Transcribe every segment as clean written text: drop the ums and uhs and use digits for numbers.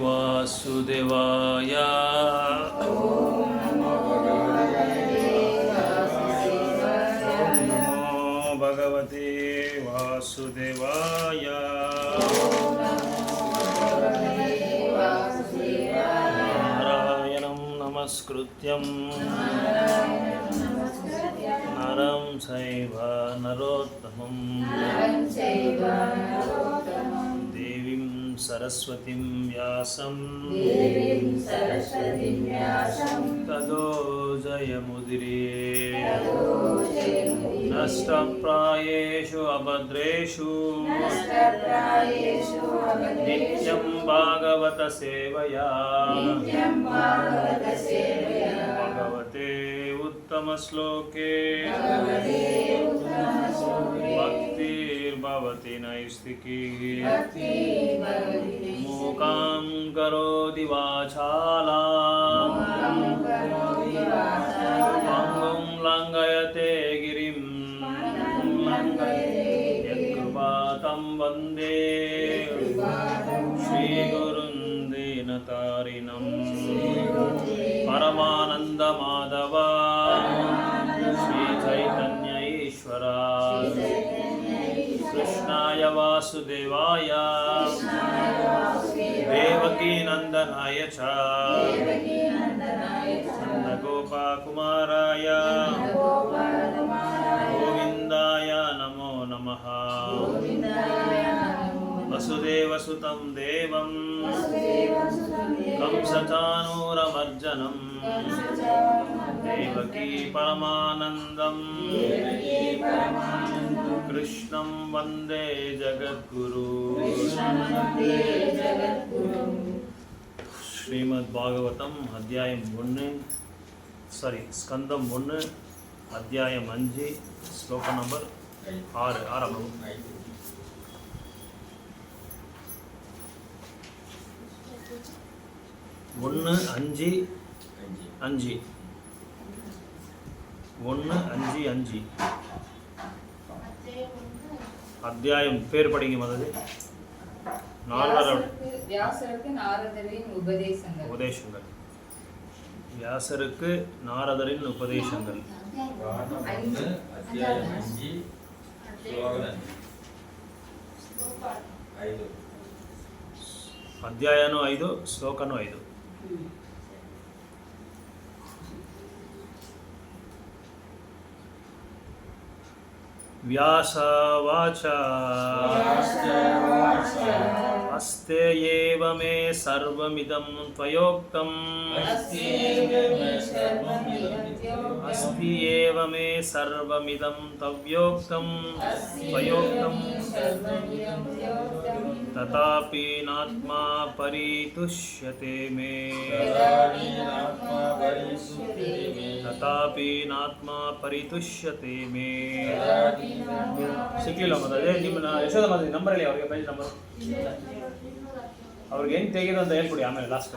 ವಾಸುದೇವಾಯ ನಮೋ ಭಗವತೆ ವಾಸುದೇವಾಯ ನಾರಾಯಣಂ ನಮಸ್ಕೃತ್ಯಂ ನರಂ ಚೈವ ನರೋತ್ತಮಂ ದೇವೀಂ ಸರಸ್ವತಿಂ ವ್ಯಾಸಂ ತದೋ ಜಯಮುದಿರೇ ನಷ್ಟಪ್ರಾಯೇಷು ಅಭದ್ರೇಷು ನಿತ್ಯಂ ಭಾಗವತ ಸೇವಯಾ ಭಗವತೆ ಉತ್ತಮ ಶ್ಲೋಕೆ ಭಕ್ತಿರ್ಭವತಿ ನೈಷ್ಠಿಕಿ ಮೂಕಾಂ ಕರೋತಿ ವಾಚಾಲಾಂ ಅಂಗುಂ ಲಂಘಯತೆ ಗಿರಿಂ ಯತ್ಕೃಪಾತಂ ವಂದೇ ಶ್ರೀಗುರುಂ ದೀನತಾರಿಣಂ ಪರಮಾನಂದ ಮಾಧವ ಶ್ರೀ ಚೈತನ್ಯ ಈಶ್ವರ ಕೃಷ್ಣಾಯ ವಾಸುದೇವಾಯ ದೇವಕೀ ನಂದನಾಯ ಚ ನಂದಗೋಪಕುಮಾರಾಯ ಗೋವಿಂದಾಯ ನಮೋ ನಮಃ ವಸುದೇವಸುತಂ ದೇವಂ ಕಂಸಚಾನೂರಮರ್ಜನಂ ದೇವಕೀ ಪರಮಾನಂದಂ ಕೃಷ್ಣಂ ವಂದೇ ಜಗದ್ಗುರು ஸ்ரீமத் பாகவதம் அத்தியாயம் 1 ஸ்கந்தம் 1 அத்தியாயம் 5 ஸ்லோகம் நம்பர் 6 ஆரம்பம். ஒன்று அஞ்சு அஞ்சு 1-5-5 அத்தியாயம் பேர் படிங்க மதது. வியாசருக்கு நாரதரின் உபதேசங்கள். வியாசருக்கு நாரதரின் உபதேசங்கள். ಅಧ್ಯಾಯನೂ 5 ಶ್ಲೋಕನೂ 5. ವ್ಯಾಸವಾಚ ಅಸ್ತೆ ಏವ ಮೇ ಸರ್ವಮಿದಂ ತ್ವಯೋಕ್ತಂ ಅಸ್ತಿ ಏವ ಮೇ ಸರ್ವಮಿದಂ ತವ್ಯೋಕ್ತಂ ತ್ವಯೋಕ್ತಂ ತಥಾಪಿ ನಾತ್ಮಾ ಪರಿತುಷ್ಯತೆ ಮೇ ತಥಾಪಿ ನಾತ್ಮಾ ಪರಿತುಷ್ಯತೆ ಮೇ. ಸಿಕ್ಲಿಲ್ಲ ಮತ್ತೆ ಅದೇ ನಿಮ್ಮನ್ನ ಯಶೋಧ ಮಾತ್ರ ನಂಬರ್ ಹೇಳಿ ಅವ್ರಿಗೆ, ಪೇಜ್ ನಂಬರ್ ಅವ್ರಿಗೆ ಹೆಂಗೆ ತೆಗೆದು ಅಂತ ಹೇಳ್ಕೊಡಿ. ಆಮೇಲೆ ಲಾಸ್ಟ್ಗೆ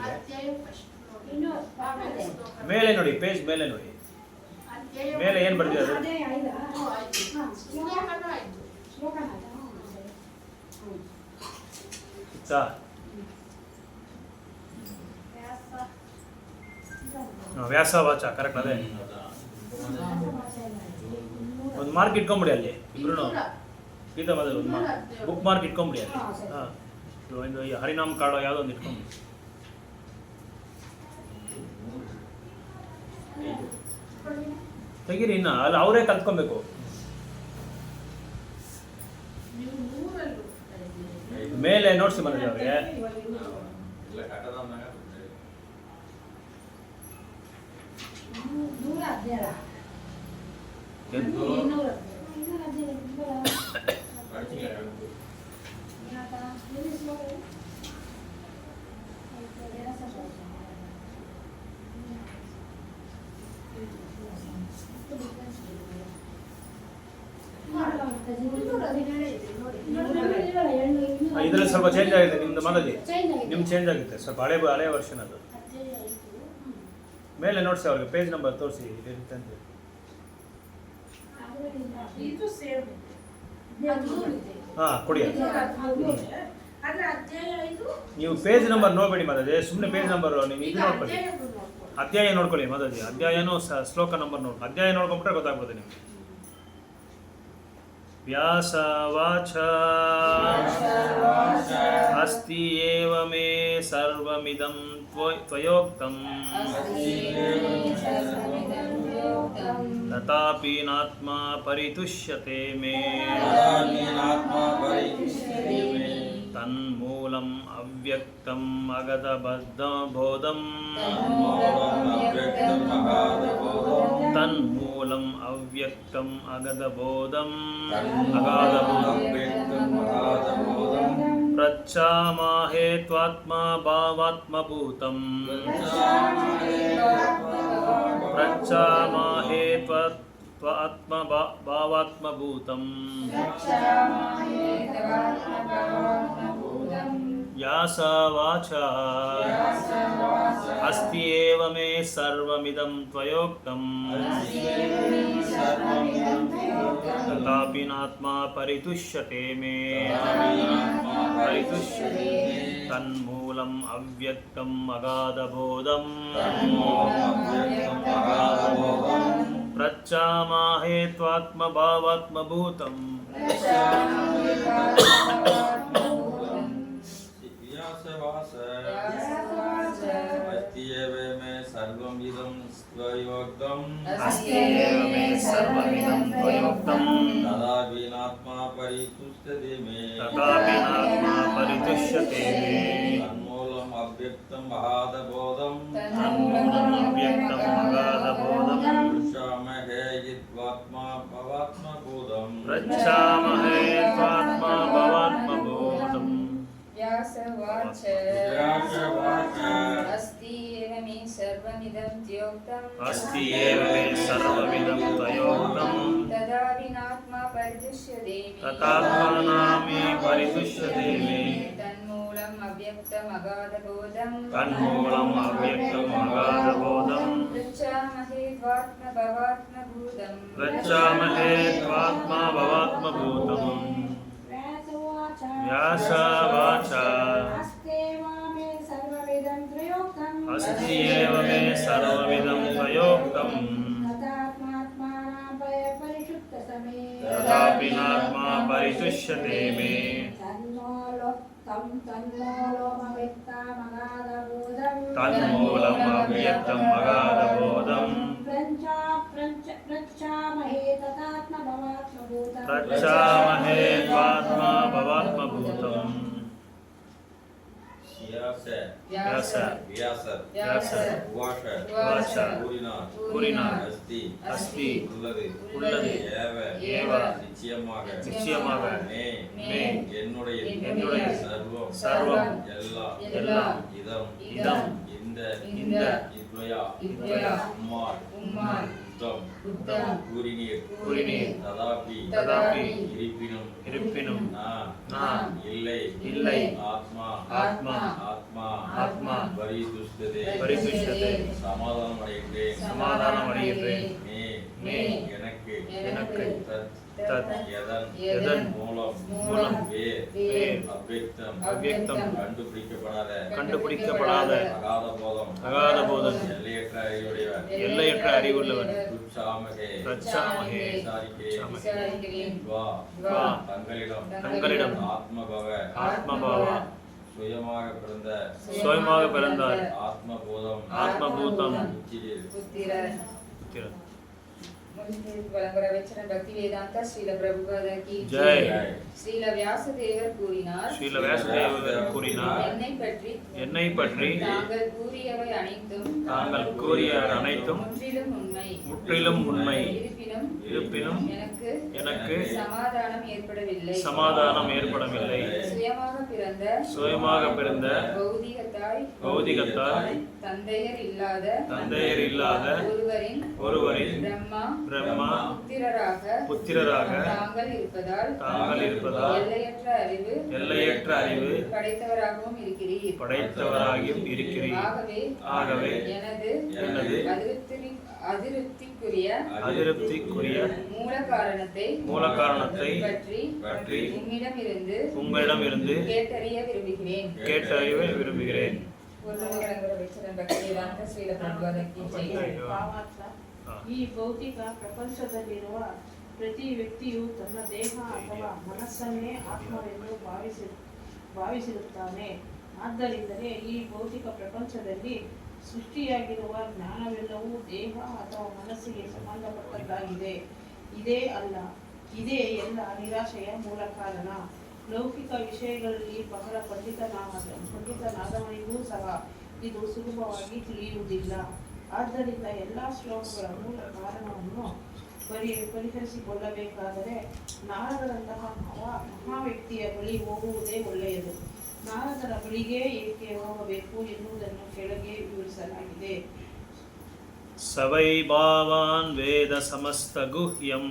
ಮೇಲೆ ನೋಡಿ, ಪೇಜ್ ಮೇಲೆ ನೋಡಿ, ಮೇಲೆ ಏನು ಬರ್ತಿದೆ ಅದು. ವ್ಯಾಸ ವಾಚ ಕರೆಕ್ಟ್. ಅದೇ ಒಂದು ಮಾರ್ಕ್ ಇಟ್ಕೊಂಬಿಡಿ ಅಲ್ಲಿ ಇಬ್ರು. ಗೀತಾ ಮೊದಲು ಒಂದು ಬುಕ್ ಮಾರ್ಕ್ ಇಟ್ಕೊಂಬಿಡಿ ಅಲ್ಲಿ. ಹಾಂ, ಒಂದು ಹರಿನಾಮ್ ಕಾರ್ಡೋ ಯಾವುದೋ ಒಂದು ಇಟ್ಕೊಂಬಿಡಿ. ತೆಗೀರಿ, ಇನ್ನು ಅಲ್ಲಿ ಅವರೇ ಕಲ್ತ್ಕೊಬೇಕು. ಮೇಲೆ ನೋಡ್ಸಿ ಮನೇಲಿ ಅವ್ರಿಗೆ. ಇದರಲ್ಲಿ ಸ್ವಲ್ಪ ಚೇಂಜ್ ಆಗಿದೆ ನಿಮ್ದು ಮನದಲ್ಲಿ. ನಿಮ್ದು ಚೇಂಜ್ ಆಗುತ್ತೆ ಸ್ವಲ್ಪ, ಹಳೆ ವರ್ಷನ್ ಅದು. ಮೇಲೆ ನೋಡಿಸಿ ಅವ್ರಿಗೆ ಪೇಜ್ ನಂಬರ್ ತೋರಿಸಿ ಇರುತ್ತೆ ಅಂತ. ಹಾಂ ಕೊಡಿ. ನೀವು ಪೇಜ್ ನಂಬರ್ ನೋಡಬೇಡಿ ಮಾತಾಡಿ, ಸುಮ್ಮನೆ ಪೇಜ್ ನಂಬರ್ ನೀವು ಇದು ನೋಡ್ಕೊಳ್ಳಿ, ಅಧ್ಯಾಯ ನೋಡ್ಕೊಳ್ಳಿ ಮಾತಾಡಿ, ಅಧ್ಯಾಯನೂ ಶ್ಲೋಕ ನಂಬರ್ ನೋಡಿ, ಅಧ್ಯಾಯ ನೋಡ್ಕೊಂಡ್ಬಿಟ್ರೆ ಗೊತ್ತಾಗ್ಬೋದು ನಿಮಗೆ. ವ್ಯಾಸವಾಚ ಅಸ್ತಿ ಏವ ಮೇ ಸರ್ವಮಿದಂ ತ್ವಯೋಕ್ತಂ ತಥಾಪಿ ನಾತ್ಮ ಪರಿತುಷ್ಯತೆ ಮೇ ತನ್ಮೂಲಂ ಅವ್ಯಕ್ತಂ ಅಗದಬದ್ಧ ಬೋಧಂ ತನ್ಮೂಲಂ ಅವ್ಯಕ್ತಂ ಅಗದಬೋಧಂ ಪ್ರಚ್ಛಾಮಾಹೇ ತ್ವಾತ್ಮ ಭಾವಾತ್ಮಭೂತಂ ಪ್ರಚ್ಛಾಮಾಹೇ ತ್ವಾತ್ಮ ಭಾವಾತ್ಮಭೂತಂ ವ್ಯಾಸವಾಚ ಅಸ್ತಿ ಏವ ಮೇ ಸರ್ವಮಿದಂ ತ್ವಯೋಕ್ತಂ ತಥಾಪಿ ನಾತ್ಮ ಪರಿತುಷ್ಯತೆ ಮೇ ತನ್ಮೂಲಂ ಅವ್ಯಕ್ತಂ ಅಗಾಧಬೋಧಂ ಪ್ರಚ್ಛಾಮಾಹೇ ತ್ವಾತ್ಮ ಭಾವಾತ್ಮಭೂತಂ अस्ति एव मे सर्वमिदं त्वयोक्तं तथापि नात्मा परितुष्यते मे तन्मूलम् अव्यक्तम् अगाधबोधं पृच्छामहे यद्वात्मा भवात्मबोधं व्यासवाच अस्ति एव मे सर्वमिदं त्वयोक्तं तथापि नात्मा परितुष्यते मे तन्मूलम् अव्यक्तम् अगाधबोधं पृच्छामहे त्वात्मभवात्मभूतम् व्यासवाच अस्ति एव मे सर्वमिदं त्वयोक्तं तथापि नात्मा परितुष्यते मे तन्मूलम् अव्यक्तम् अगाधबोधं प्रच्छामहे त्वात्मा भवात्मभूतम् व्यास उवाच கூறினார் अस्ति உள்ளது ஏவ நிச்சயமாக மே என்னுடைய சர்வம் எல்லாம் இதம் இந்த இத்வயா உம்மால் உத்தம் கூறினீர் ததாபி இருப்பினும் நான் இல்லை ஆத்மா பரிசுஷ்டதே சமாதானம் அடைகின்றேன் மே எனக்கு தத் எதன் மூலம் வேர் அவ்யக்தம் கண்டுபிடிக்கப்படாத அகாத போதம் எல்லையற்ற அறிவுள்ளவன் பிரச்சாமகே தங்களிடம் ஆத்மபாவ சுயமாக பிறந்தார் ஆத்மபூதம் भक्ति वेदांत श्रील प्रभुपाद की जय। श्रील व्यासदेवर கூறினார் என்னை பற்றி தாங்கள் கூறிய அனைத்தும் முற்றிலும் உண்மை இருப்பினும் எனக்கு சமாதானம் ஏற்படவில்லை சுயமாக பிறந்த பௌதிகத்தாய் தந்தையர் இல்லாத ஒருவரின் பிரம்மா புத்திரராக தாங்கள் இருப்பதால் எல்லையற்ற அறிவு படைத்தவராகவும் இருக்கிறீர். ஆகவே எனது அதிருப்திக்குரிய மூல காரணத்தை பற்றி உங்களிடமிருந்து கேட்டறிய விரும்புகிறேன். ಈ ಭೌತಿಕ ಪ್ರಪಂಚದಲ್ಲಿರುವ ಪ್ರತಿ ವ್ಯಕ್ತಿಯು ತನ್ನ ದೇಹ ಅಥವಾ ಮನಸ್ಸನ್ನೇ ಆತ್ಮವೆಂದು ಭಾವಿಸಿರುತ್ತಾನೆ. ಆದ್ದರಿಂದಲೇ ಈ ಭೌತಿಕ ಪ್ರಪಂಚದಲ್ಲಿ ಸೃಷ್ಟಿಯಾಗಿರುವ ಜ್ಞಾನವೆಲ್ಲವೂ ದೇಹ ಅಥವಾ ಮನಸ್ಸಿಗೆ ಸಂಬಂಧಪಟ್ಟದ್ದಾಗಿದೆ. ಇದೇ ಎಲ್ಲ ನಿರಾಶೆಯ ಮೂಲ ಕಾರಣ. ಲೌಕಿಕ ವಿಷಯಗಳಲ್ಲಿ ಬಹಳ ಪಂಡಿತನಾದವನಿಗೂ ಸಹ ಇದು ಸುಲಭವಾಗಿ ತಿಳಿಯುವುದಿಲ್ಲ. ಆದ್ದರಿಂದ ಎಲ್ಲ ಶ್ಲೋಕಗಳ ಮೂಲ ಕಾರಣವನ್ನು ಪರಿಹರಿಸಿಕೊಳ್ಳಬೇಕಾದರೆ ನಾರದರಂತಹ ಮಹಾ ವ್ಯಕ್ತಿಯ ಬಳಿ ಹೋಗುವುದೇ ಒಳ್ಳೆಯದು. ನಾರದರ ಬಳಿಗೆ ಏಕೆ ಹೋಗಬೇಕು ಎನ್ನುವುದನ್ನು ಕೆಳಗೆ ವಿವರಿಸಲಾಗಿದೆ. ಸವೈ ಭಾವಾನ್ ವೇದ ಸಮಸ್ತ ಗುಹ್ಯಂ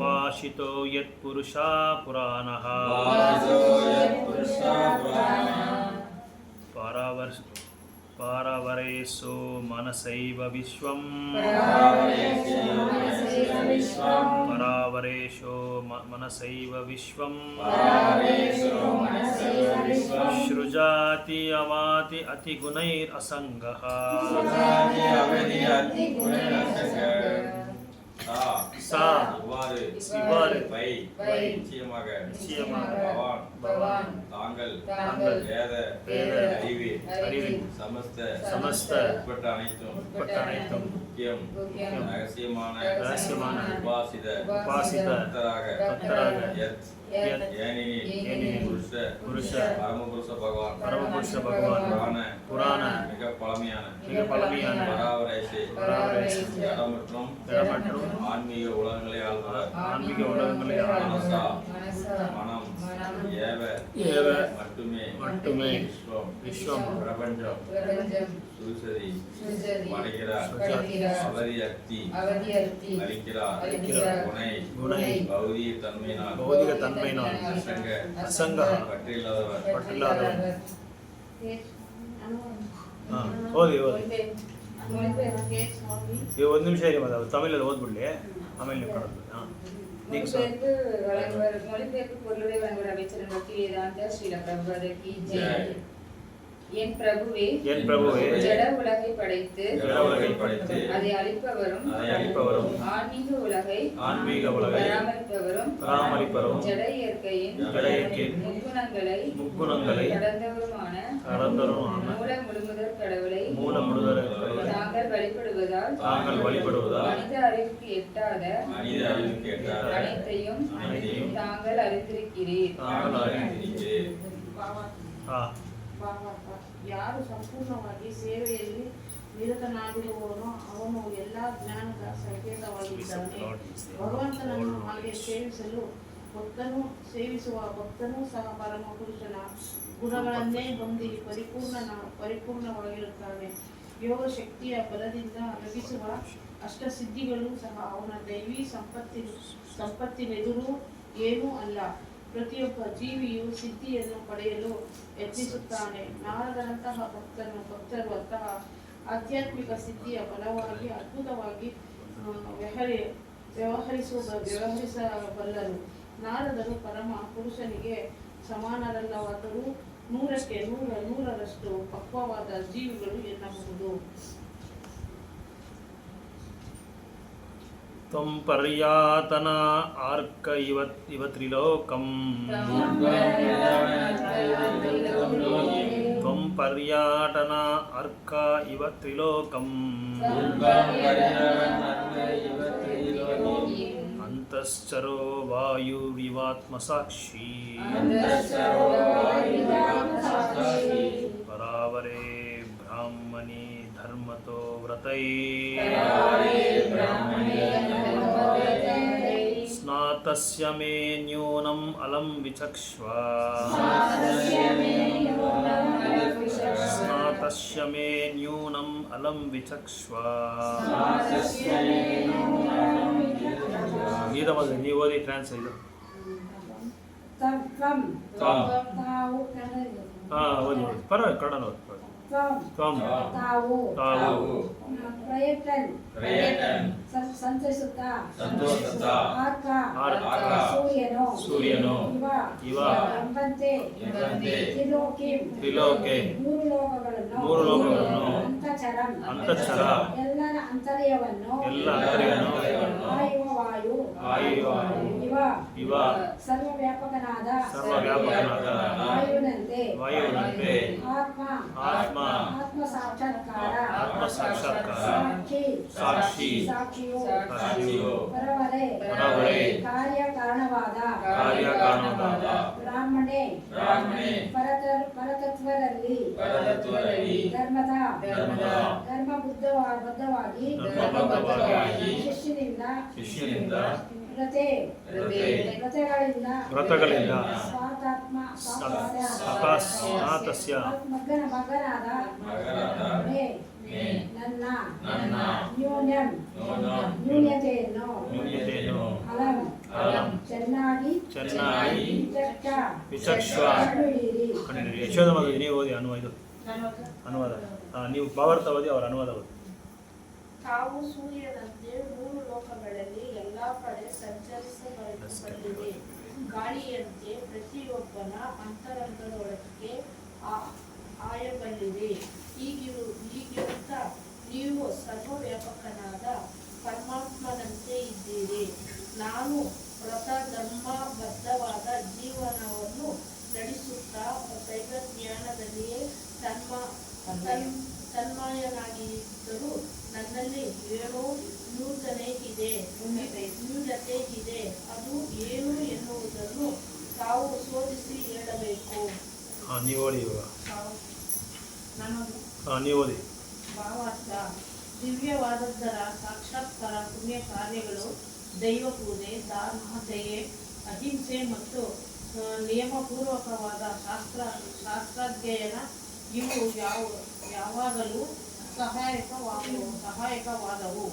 ಭಾಷಿತೋ ಯತ್ ಪುರುಷಾ ಪುರಾಣಃ ಪಾರವರೇಶೋ ಮನಸೈವ ವಿಶ್ವಂ ಸೃಜಾತಿ ಅವಾತಿ ಅತಿಗುಣೈರ್ ಅಸಂಗಃ தாங்கள் அறிவின் சமஸ்த உட்பட்ட அனைத்தும் முக்கியம் ரகசியமான உபாசித பக்தராக ஏனெனில் புருஷ பரமபுருஷ பகவான் புராண மிக பழமையான பராவரேசி ஜடம் மற்றும் ஆன்மீக உலகங்களை ஆள்பவர் மனசா மனம் ஏவ மட்டுமே விஸ்வம் பிரபஞ்சம் சுருசதி படைக்கிறார் அவதி அளிக்கிறார் குணை பௌதிக தன்மையினால் அசங்க பற்றில்லாதவர். ಓದಿ ಈಗ ಒಂದು ನಿಮಿಷ ಇರಿ ಮಾತಾಡ ತಮಿಳಲ್ಲಿ ಓದ್ಬಿಡ್ಲಿ ಆಮೇಲೆ ನೀವು ಕನ್ನಡ. மொழிபெயர்ப்பு பொருளுடைய வழங்குற அமைச்சர் பக்திவேதாந்த ஸ்ரீல பிரபுபாத கி ஜெய். என் பிரபுவே ஜட உலகை படைத்து அதை அழிப்பவரும் ஆன்மீக உலகை பராமரிப்பவரும் ஜட இயற்கையின் முக்குணங்களை கடந்தவருமான மூல முழுமுதற் கடவுளை தாங்கள் வழிபடுவதால் மனித அறிவுக்கு எட்டாத அனைத்தையும் தாங்கள் அறிந்திருக்கிறீர். ಯಾರು ಸಂಪೂರ್ಣವಾಗಿ ಸೇವೆಯಲ್ಲಿ ನಿರತನಾಗಿರುವವನೋ ಅವನು ಎಲ್ಲ ಜ್ಞಾನದ ಸಂಕೇತವಾಗಿದ್ದಾನೆ. ಭಗವಂತನನ್ನು ಹಾಗೆ ಸೇವಿಸುವ ಭಕ್ತನೂ ಸಹ ಪರಮ ಪುರುಷನ ಗುಣಗಳನ್ನೇ ಹೊಂದಿ ಪರಿಪೂರ್ಣವಾಗಿರುತ್ತಾನೆ. ಯೋಗ ಶಕ್ತಿಯ ಬಲದಿಂದ ಲಭಿಸುವ ಅಷ್ಟಸಿದ್ಧಿಗಳು ಸಹ ಅವನ ದೈವಿ ಸಂಪತ್ತಿನೆದುರು ಏನೂ ಅಲ್ಲ. ಪ್ರತಿಯೊಬ್ಬ ಜೀವಿಯು ಸಿದ್ಧಿಯನ್ನು ಪಡೆಯಲು ಯತ್ನಿಸುತ್ತಾನೆ. ನಾರದರಂತಹ ಭಕ್ತರು ಅಂತಹ ಆಧ್ಯಾತ್ಮಿಕ ಸಿದ್ಧಿಯ ಫಲವಾಗಿ ಅದ್ಭುತವಾಗಿ ವ್ಯವಹರಿಸಬಲ್ಲರು. ನಾರದರು ಪರಮ ಪುರುಷನಿಗೆ ಸಮಾನರಲ್ಲವಾದರೂ 100ಕ್ಕೆ 100ರಷ್ಟು ಪಕ್ವವಾದ ಜೀವಿಗಳು ಎನ್ನಬಹುದು. ತ್ವಂ ಪರ್ಯಾತನ ಆರ್ಕ ಇವ ತ್ರಿಲೋಕಂ ತ್ವಂ ಪರ್ಯಾಟನ ಅರ್ಕ ಇವ ತ್ರಿಲೋಕಂ ಅಂತಶ್ಚರೋ ವಾಯುರಿವಾತ್ಮಸಾಕ್ಷಿ ಪರಾವರೇ ಬ್ರಾಹ್ಮಣಿ ಧರ್ಮತೋ ವ್ರತೈ ಸ್ನಾತ तस्य मे न्यूनम् अलं विचक्ष्व स्नातस्य मे न्यूनम् अलं विचक्ष्व ಗೀತಾ ಮಗ ನೀವು ಓದಿ ಟ್ರಾನ್ಸ್ಲೇಟ್ ಇದು ಓದಿ ಪರವಾಗಿಲ್ಲ ಕನ್ನಡ ಓದಿ ತ್ವಂ ತಾವು ಸೂರ್ಯನು ಇವ ತ್ರಿಲೋಕೆ ಮೂರು ಲೋಕಗಳನ್ನು ಅಂತಃಚರ ಎಲ್ಲ ಅಂತರ್ಯವನ್ನು ಇವ ಸರ್ವವ್ಯಾಪಕನಾದ ವಾಯುವಿನಂತೆ ಆತ್ಮ ಸಾಕ್ಷಾತ್ಕಾರ ಸಾಕ್ಷಿಯು ಪರವರೆ ಕಾರ್ಯಕಾರಣವಾದ ಬ್ರಾಹ್ಮಣೆ ಪರತತ್ವದಲ್ಲಿ ಧರ್ಮಬದ್ಧವಾಗಿ ಶಿಷ್ಯನಿಂದ ವ್ರತಗಳಿಂದ ಸ್ನಾತಸ್ಯ ಮಗನಾದ ನನ್ನ ನ್ಯೂನ್ಯತೆಯನ್ನು ಚೆನ್ನಾಗಿ ವಿಚಕ್ಷ ಯಶೋಧ ಮಗ ನೀವು ಓದಿ ಅನುವಾದ ನೀವು ಭಾವಾರ್ಥ ಓದಿ ಅವರ ಅನುವಾದ ಓದಿ. ತಾವು ಸೂರ್ಯನಂತೆ ಮೂರು ಲೋಕಗಳಲ್ಲಿ ಎಲ್ಲಾ ಕಡೆ ಸಂಚರಿಸಬಲ್ಲಿದೆ. ಗಾಳಿಯಂತೆ ಪ್ರತಿಯೊಬ್ಬನ ಅಂತರಂಗದೊಳಗೆ ಆಯಬಲ್ಲಿದೆ. ಹೀಗಿರುತ್ತ ನೀವು ಸರ್ವವ್ಯಾಪಕನಾದ ಪರಮಾತ್ಮನಂತೆ ಇದ್ದೀರಿ. ನಾನು ಧರ್ಮಬದ್ಧವಾದ ಜೀವನವನ್ನು ನಡೆಸುತ್ತಾ ದೈವ ಜ್ಞಾನದಲ್ಲಿಯೇ ತನ್ಮಯನಾಗಿದ್ದರೂ ನನ್ನಲ್ಲಿ ಏನೋ ನ್ಯೂನತೆ ಇದೆ. ಅದು ಏನು ಎನ್ನುವುದನ್ನು ತಾವು ಶೋಧಿಸಿ ಹೇಳಬೇಕು. ನೀವು ಓದಿ. ಭಾವಾರ್ಥ: ದಿವ್ಯವಾದದ್ದರ ಸಾಕ್ಷಾತ್ಕಾರ, ಪುಣ್ಯ ಕಾರ್ಯಗಳು, ದೈವ ಪೂಜೆ, ದಾನ, ದಯೆ, ಅಹಿಂಸೆ ಮತ್ತು ನಿಯಮಪೂರ್ವಕವಾದ ಶಾಸ್ತ್ರಾಧ್ಯಯನ ಇವು ಯಾವಾಗಲೂ ಸಹಾಯಕವಾದವು.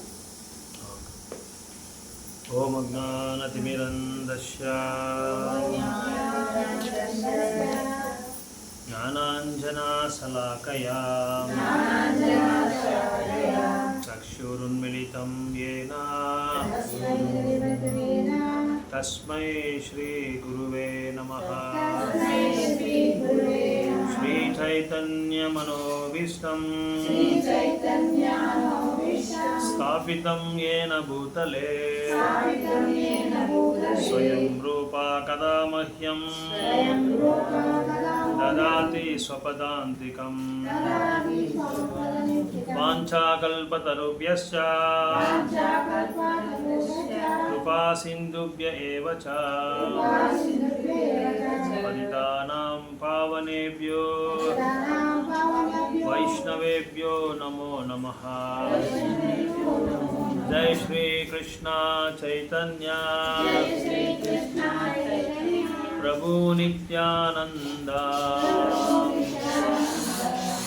ಓಂ ಅಜ್ಞಾನತಿಮಿರಂಧಸ್ಯ ಜ್ಞಾನಾಂಜನಶಲಾಕಯಾ ಚಕ್ಷುರುನ್ಮಿಲಿತಂ ಯೇನ ತಸ್ಮೈ ಶ್ರೀ ಗುರುವೇ ನಮಃ. ಶ್ರೀ ಚೈತನ್ಯ ಮನೋಭೀಷ್ಟಂ ಸ್ಥಾಪಿತಂ ಯೇನ ಭೂತಲೇ ಸ್ವಯಂ ರೂಪಾ ಕದಾ ಮಹ್ಯಂ ದದಾತಿ ಸ್ವಪದಾಂತಿಕಂ. ವಾಂಛಾಕಲ್ಪತರುಭ್ಯಶ್ಚ ಕೃಪಾ ಸಿಂಧುಭ್ಯ ಏವ ಚ ಪತಿತಾನಾಂ ಪಾವನೇಭ್ಯೋ ವೈಷ್ಣವೇಭ್ಯೋ ನಮೋ ನಮಃ. ಜೈ ಶ್ರೀ ಕೃಷ್ಣ ಚೈತನ್ಯ ಪ್ರಭು ನಿತ್ಯಾನಂದ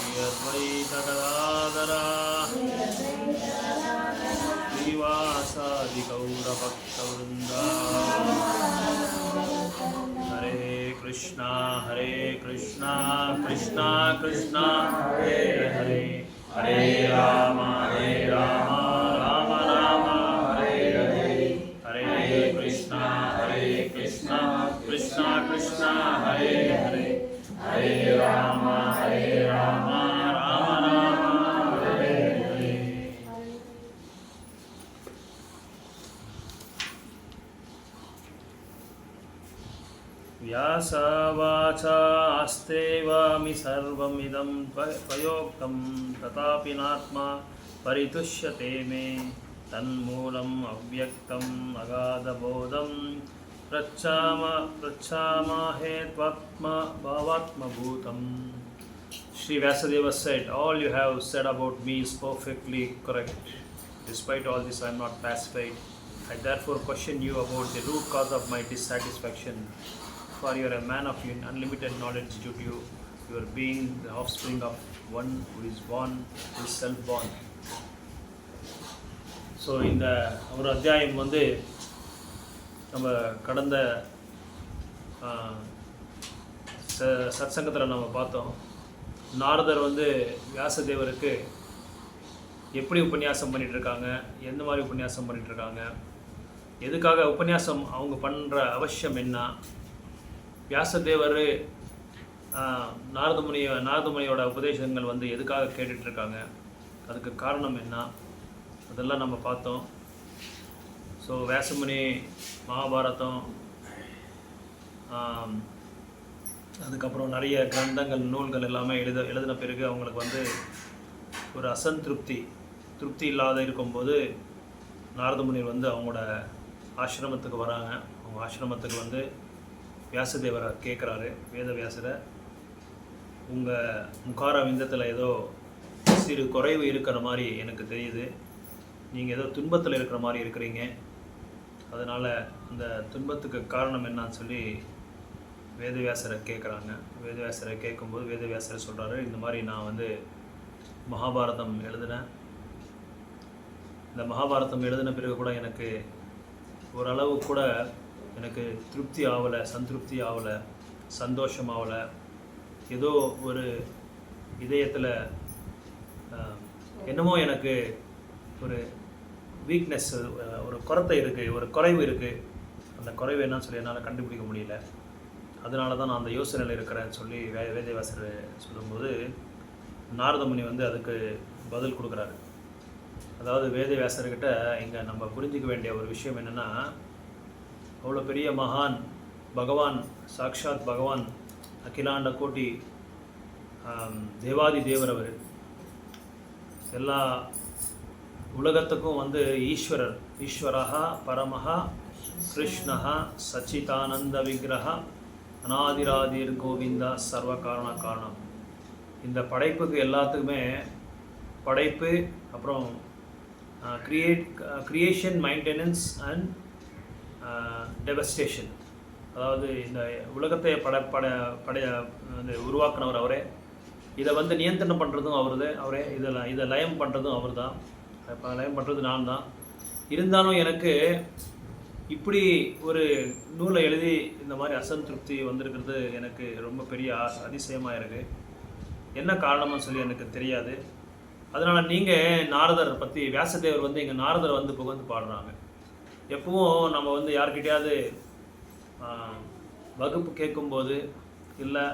ಶ್ರೀ ಅದ್ವೈತ ಗದಾಧರ ಶ್ರೀವಾಸಾದಿ ಗೌರಭಕ್ತವೃಂದ. ಹರೇ ಕೃಷ್ಣ ಕೃಷ್ಣ ಕೃಷ್ಣ ಹರೇ ಹರೇ, ಹರೇ ರಾಮ ರಾಮ ರಾಮ ಹರೇ ಹರೇ. ಹರೇ ಕೃಷ್ಣ ಕೃಷ್ಣ ಕೃಷ್ಣ ಹರೇ ಹರೇ, ಹರೇ ರಾಮ ರಾಮ ರಾಮ ಹರೇ ಹರೇ. ವ್ಯಾಸವಾಚಾಸ್ತೇವಾಮಿ ಸರ್ವಮಿದಂ ತ್ವಯೋಕ್ತಂ ತಥಾಪಿ ನಾತ್ಮ ಪರಿತುಷ್ಯತೆ May. ತನ್ಮೂಲಂ ಅವ್ಯಕ್ತಂ ಅಗಾಧಬೋಧಂ ಪೃಚ್ಛಾಮಹೇ ಭಾವಾತ್ಮಭೂತಂ. Sri Vyasadeva said, all you have said about me is perfectly correct. Despite all this, I am not pacified. I therefore question you about the root cause of my dissatisfaction. For you are a man of unlimited knowledge due to your being the offspring of one who is born, who is self-born. So இந்த ஒரு அத்தியாயம் வந்து நம்ம கடந்த சத்சங்கத்தில் நம்ம பார்த்தோம். நாரதர் வந்து வியாசதேவருக்கு எப்படி உபன்யாசம் பண்ணிகிட்ருக்காங்க, எந்த மாதிரி உபன்யாசம் பண்ணிகிட்ருக்காங்க, எதுக்காக உபன்யாசம் அவங்க பண்ணுற அவசியம் என்ன, வியாசதேவர் நாரதமுனியோட உபதேசங்கள் வந்து எதுக்காக கேட்டுட்ருக்காங்க, அதுக்கு காரணம் என்ன, அதெல்லாம் நம்ம பார்த்தோம். ஸோ வியாசமுனி மகாபாரதம், அதுக்கப்புறம் நிறைய கிரந்தங்கள் நூல்கள் எல்லாமே எழுதின பிறகு அவங்களுக்கு வந்து ஒரு திருப்தி இல்லாத இருக்கும்போது நாரதமுனிவர் வந்து அவங்களோட ஆசிரமத்துக்கு வராங்க. அவங்க ஆசிரமத்துக்கு வந்து வியாசதேவரை கேட்குறாரு, வேதவியாசரை, உங்கள் முகார விந்தத்தில் ஏதோ சிறு குறைவு இருக்கிற மாதிரி எனக்கு தெரியுது, நீங்கள் ஏதோ துன்பத்தில் இருக்கிற மாதிரி இருக்கிறீங்க, அதனால் இந்த துன்பத்துக்கு காரணம் என்னன்னு சொல்லி வேதவியாசரை கேட்குறாங்க. வேதவியாசரை கேட்கும்போது வேதவியாசரை சொல்கிறாரு, இந்த மாதிரி நான் வந்து மகாபாரதம் எழுதினேன். இந்த மகாபாரதம் எழுதின பிறகு கூட எனக்கு ஓரளவு கூட எனக்கு திருப்தி ஆகலை, சந்திருப்தி ஆகலை, சந்தோஷம் ஆகலை. ஏதோ ஒரு இதயத்தில் என்னமோ எனக்கு ஒரு வீக்னஸ், ஒரு குறைத்தை இருக்குது, ஒரு குறைவு இருக்குது. அந்த குறைவு என்னன்னு சொல்லி என்னால் கண்டுபிடிக்க முடியல. அதனால தான் நான் அந்த யோசனையில் இருக்கிறேன்னு சொல்லி வேதவியாசர் சொல்லும்போது நாரதமுனி வந்து அதுக்கு பதில் கொடுக்குறாரு. அதாவது வேதவியாசர்கிட்ட இங்கே நம்ம புரிஞ்சிக்க வேண்டிய ஒரு விஷயம் என்னென்னா, அவ்வளோ பெரிய மகான் பகவான், சாக்ஷாத் பகவான், அகிலாண்ட கோட்டி தேவாதி தேவர் அவர், எல்லா உலகத்துக்கும் வந்து ஈஸ்வரஹா பரமஹா கிருஷ்ணஹா சச்சிதானந்த விக்கிரஹா அநாதிராதிர் கோவிந்தா சர்வ காரணம். இந்த படைப்புக்கு எல்லாத்துக்குமே படைப்பு, அப்புறம் கிரியேஷன், மெயின்டெனன்ஸ் அண்ட் டெவஸ்டேஷன், அதாவது இந்த உலகத்தை உருவாக்குனவர் அவரே, இதை வந்து நியந்திரணம் பண்ணுறதும் அவரே, இதை லயம் பண்ணுறதும் அவர் தான், லயம் பண்ணுறது நான் தான். இருந்தாலும் எனக்கு இப்படி ஒரு நூலை எழுதி இந்த மாதிரி அசந்திருப்தி வந்திருக்கிறது எனக்கு ரொம்ப பெரிய அதிசயமாக இருக்குது. என்ன காரணம்னு சொல்லி எனக்கு தெரியாது. அதனால் நீங்கள் நாரதர் பற்றி, வியாசதேவர் வந்து இங்கே நாரதர் வந்து புகழ்ந்து பாடுறாங்க. எப்பவும் நம்ம வந்து யார்கிட்டையாவது வகுப்பு கேட்கும்போது இல்லை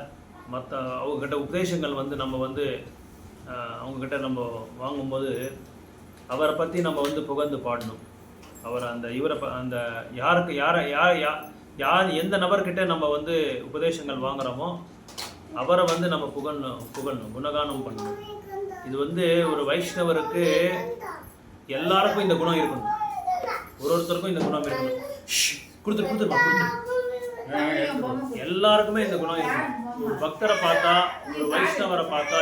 மற்ற அவங்கக்கிட்ட உபதேசங்கள் வந்து நம்ம வந்து அவங்கக்கிட்ட நம்ம வாங்கும்போது அவரை பற்றி நம்ம வந்து புகழ்ந்து பாடணும். அவர் அந்த யார் எந்த நபர்கிட்ட நம்ம வந்து உபதேசங்கள் வாங்குகிறோமோ அவரை வந்து நம்ம புகழணும், குணகானம் பண்ணணும். இது வந்து ஒரு வைஷ்ணவருக்கு எல்லாருக்கும் இந்த குணம் இருக்கணும், ஒருத்தருக்கும் இந்த குணம் இருக்கணும். கொடுத்துருமா எல்லாருக்குமே இந்த குணம் இருக்கணும். ஒரு பக்தரை பார்த்தா, ஒரு வைஷ்ணவரை பார்த்தா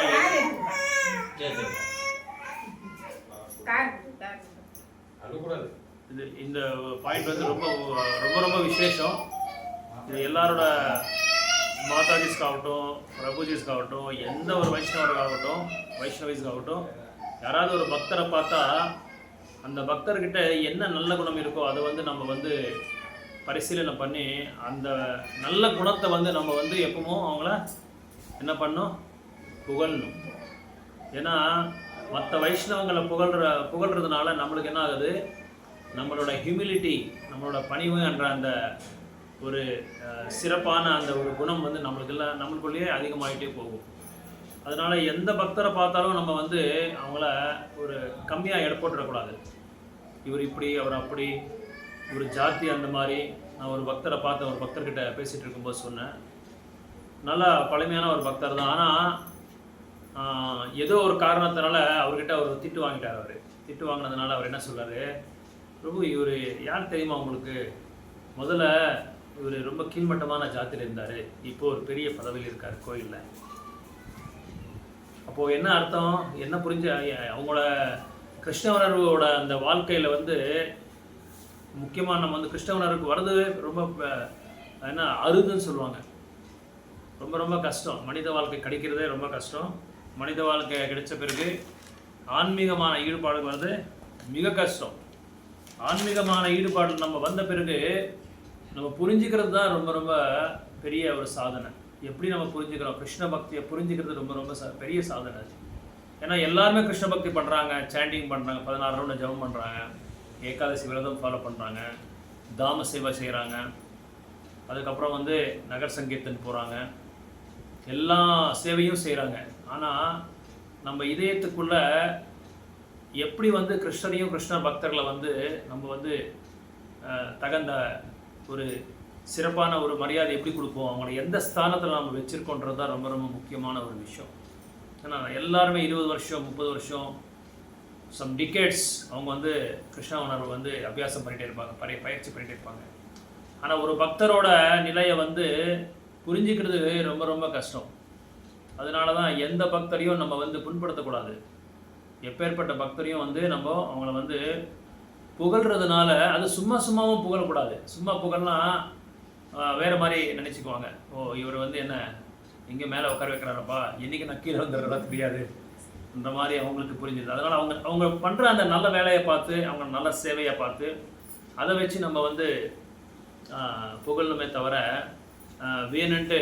இது இந்த பாயிண்ட் வந்து ரொம்ப ரொம்ப ரொம்ப விசேஷம். இது எல்லாரோட மாதாஜிஸ்க்காகட்டும், பிரபுஜிஸ்க்காகட்டும், எந்த ஒரு வைஷ்ணவிஸ்க்காகட்டும், யாராவது ஒரு பக்தரை பார்த்தா அந்த பக்தர்கிட்ட என்ன நல்ல குணம் இருக்கோ அதை வந்து நம்ம வந்து பரிசீலனை பண்ணி அந்த நல்ல குணத்தை வந்து நம்ம வந்து எப்பவும் அவங்கள என்ன பண்ணணும், புகழணும். ஏன்னா மற்ற வைஷ்ணவங்களை புகழ்றதுனால நம்மளுக்கு என்ன ஆகுது, நம்மளோட ஹியூமிலிட்டி, நம்மளோட பணிவு என்ற அந்த ஒரு சிறப்பான அந்த ஒரு குணம் வந்து நம்மளுக்குள்ளேயே அதிகமாகிட்டே போகும். அதனால் எந்த பக்தரை பார்த்தாலும் நம்ம வந்து அவங்கள ஒரு கம்மியாக எடை போட்டுடக்கூடாது. இவர் இப்படி, அவர் அப்படி, ஒரு ஜாதி அந்த மாதிரி. நான் ஒரு பக்தரை பார்த்து ஒரு பக்தர்கிட்ட பேசிகிட்டு இருக்கும்போது சொன்னேன், நல்லா பழமையான ஒரு பக்தர் தான், ஆனால் ஏதோ ஒரு காரணத்தினால அவர்கிட்ட அவர் திட்டு வாங்கிட்டார். அவர் திட்டு வாங்கினதுனால அவர் என்ன சொல்கிறார், பிரபு இவர் யார் தெரியுமா உங்களுக்கு, முதல்ல இவர் ரொம்ப கீழ்மட்டமான ஜாதியில் இருந்தார், இப்போது ஒரு பெரிய பதவியில் இருக்கார் கோயிலில். அப்போது என்ன அர்த்தம், என்ன புரிஞ்சு அவங்களோட கிருஷ்ணவரோட அந்த வாழ்க்கையில் வந்து முக்கியமாக நம்ம வந்து கிருஷ்ண உணர்வுக்கு வர்றது ரொம்ப என்ன அருதுன்னு சொல்லுவாங்க. ரொம்ப ரொம்ப கஷ்டம். மனித வாழ்க்கை கிடைக்கிறதே ரொம்ப கஷ்டம். மனித வாழ்க்கை கிடைச்ச பிறகு ஆன்மீகமான ஈடுபாடு வந்து மிக கஷ்டம். ஆன்மீகமான ஈடுபாடு நம்ம வந்த பிறகு நம்ம புரிஞ்சுக்கிறது தான் ரொம்ப ரொம்ப பெரிய ஒரு சாதனை. எப்படி நம்ம புரிஞ்சுக்கிறோம், கிருஷ்ண பக்தியை புரிஞ்சுக்கிறது ரொம்ப ரொம்ப பெரிய சாதனை. ஏன்னா எல்லாருமே கிருஷ்ண பக்தி பண்ணுறாங்க, சாண்டிங் பண்ணுறாங்க, 16 ரவுண்டு ஜபம் பண்ணுறாங்க, ஏகாதசி விரதம் ஃபாலோ பண்ணுறாங்க, தாம சேவை செய்கிறாங்க, அதுக்கப்புறம் வந்து நகர் சங்கீர்த்தன் போகிறாங்க, எல்லா சேவையும் செய்கிறாங்க. ஆனால் நம்ம இதயத்துக்குள்ள எப்படி வந்து கிருஷ்ணரையும் கிருஷ்ண பக்தர்களை வந்து நம்ம வந்து தகுந்த ஒரு சிறப்பான ஒரு மரியாதை எப்படி கொடுப்போம், அவங்கள எந்த ஸ்தானத்தில் நம்ம வச்சுருக்கோன்றது தான் ரொம்ப ரொம்ப முக்கியமான ஒரு விஷயம். ஏன்னா எல்லாருமே 20 வருஷம் 30 வருஷம் சம் டிகேட்ஸ் அவங்க வந்து கிருஷ்ண உணர்வு வந்து அபியாசம் பண்ணிகிட்டே இருப்பாங்க, பயிற்சி பண்ணிகிட்டே இருப்பாங்க. ஆனால் ஒரு பக்தரோட நிலையை வந்து புரிஞ்சுக்கிறது ரொம்ப ரொம்ப கஷ்டம். அதனால தான் எந்த பக்தரையும் நம்ம வந்து புண்படுத்தக்கூடாது. எப்பேற்பட்ட பக்தரையும் வந்து நம்ம அவங்கள வந்து புகழ்கிறதுனால அது சும்மாவும் புகழக்கூடாது. சும்மா புகழ்னா வேறு மாதிரி நினச்சிக்குவாங்க. ஓ இவர் வந்து என்ன இங்கே மேலே உட்கார வைக்கிறாரப்பா, என்றைக்கு நான் கீழே வந்துடுறதா தெரியாது, இந்த மாதிரி அவங்களுக்கு புரிஞ்சுது. அதனால் அவங்க பண்ணுற அந்த நல்ல வேலையை பார்த்து, அவங்க நல்ல சேவையை பார்த்து அதை வச்சு நம்ம வந்து புகழணுமே தவிர வேணுன்ட்டு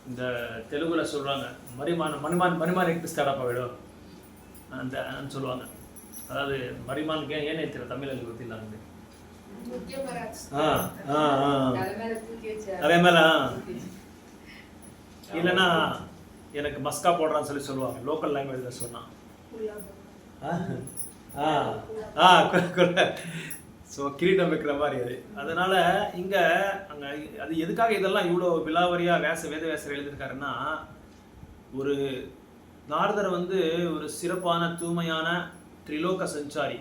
இந்த தெலுங்குல சொல்கிறாங்க மணிமான் எக்ஸ்டாடாப்பா விடும் அந்த சொல்லுவாங்க. அதாவது மரிமானுக்கு ஏன் தெரியும் தமிழில் ಗೊತ್ತಿಲ್ಲ அதே மேலே இல்லைன்னா எனக்கு மஸ்கா போடுறான்னு சொல்லுவாங்க லோக்கல் லாங்குவேஜில் சொன்னான். ஸோ கிரீட்டம் வைக்கிற மாதிரி அது. அதனால் இங்கே அங்கே அது எதுக்காக இதெல்லாம் இவ்வளோ விலாவரியாக வேதவியாசர் எழுதியிருக்காருன்னா, ஒரு நாரதர் வந்து ஒரு சிறப்பான தூய்மையான திரிலோக சஞ்சாரி,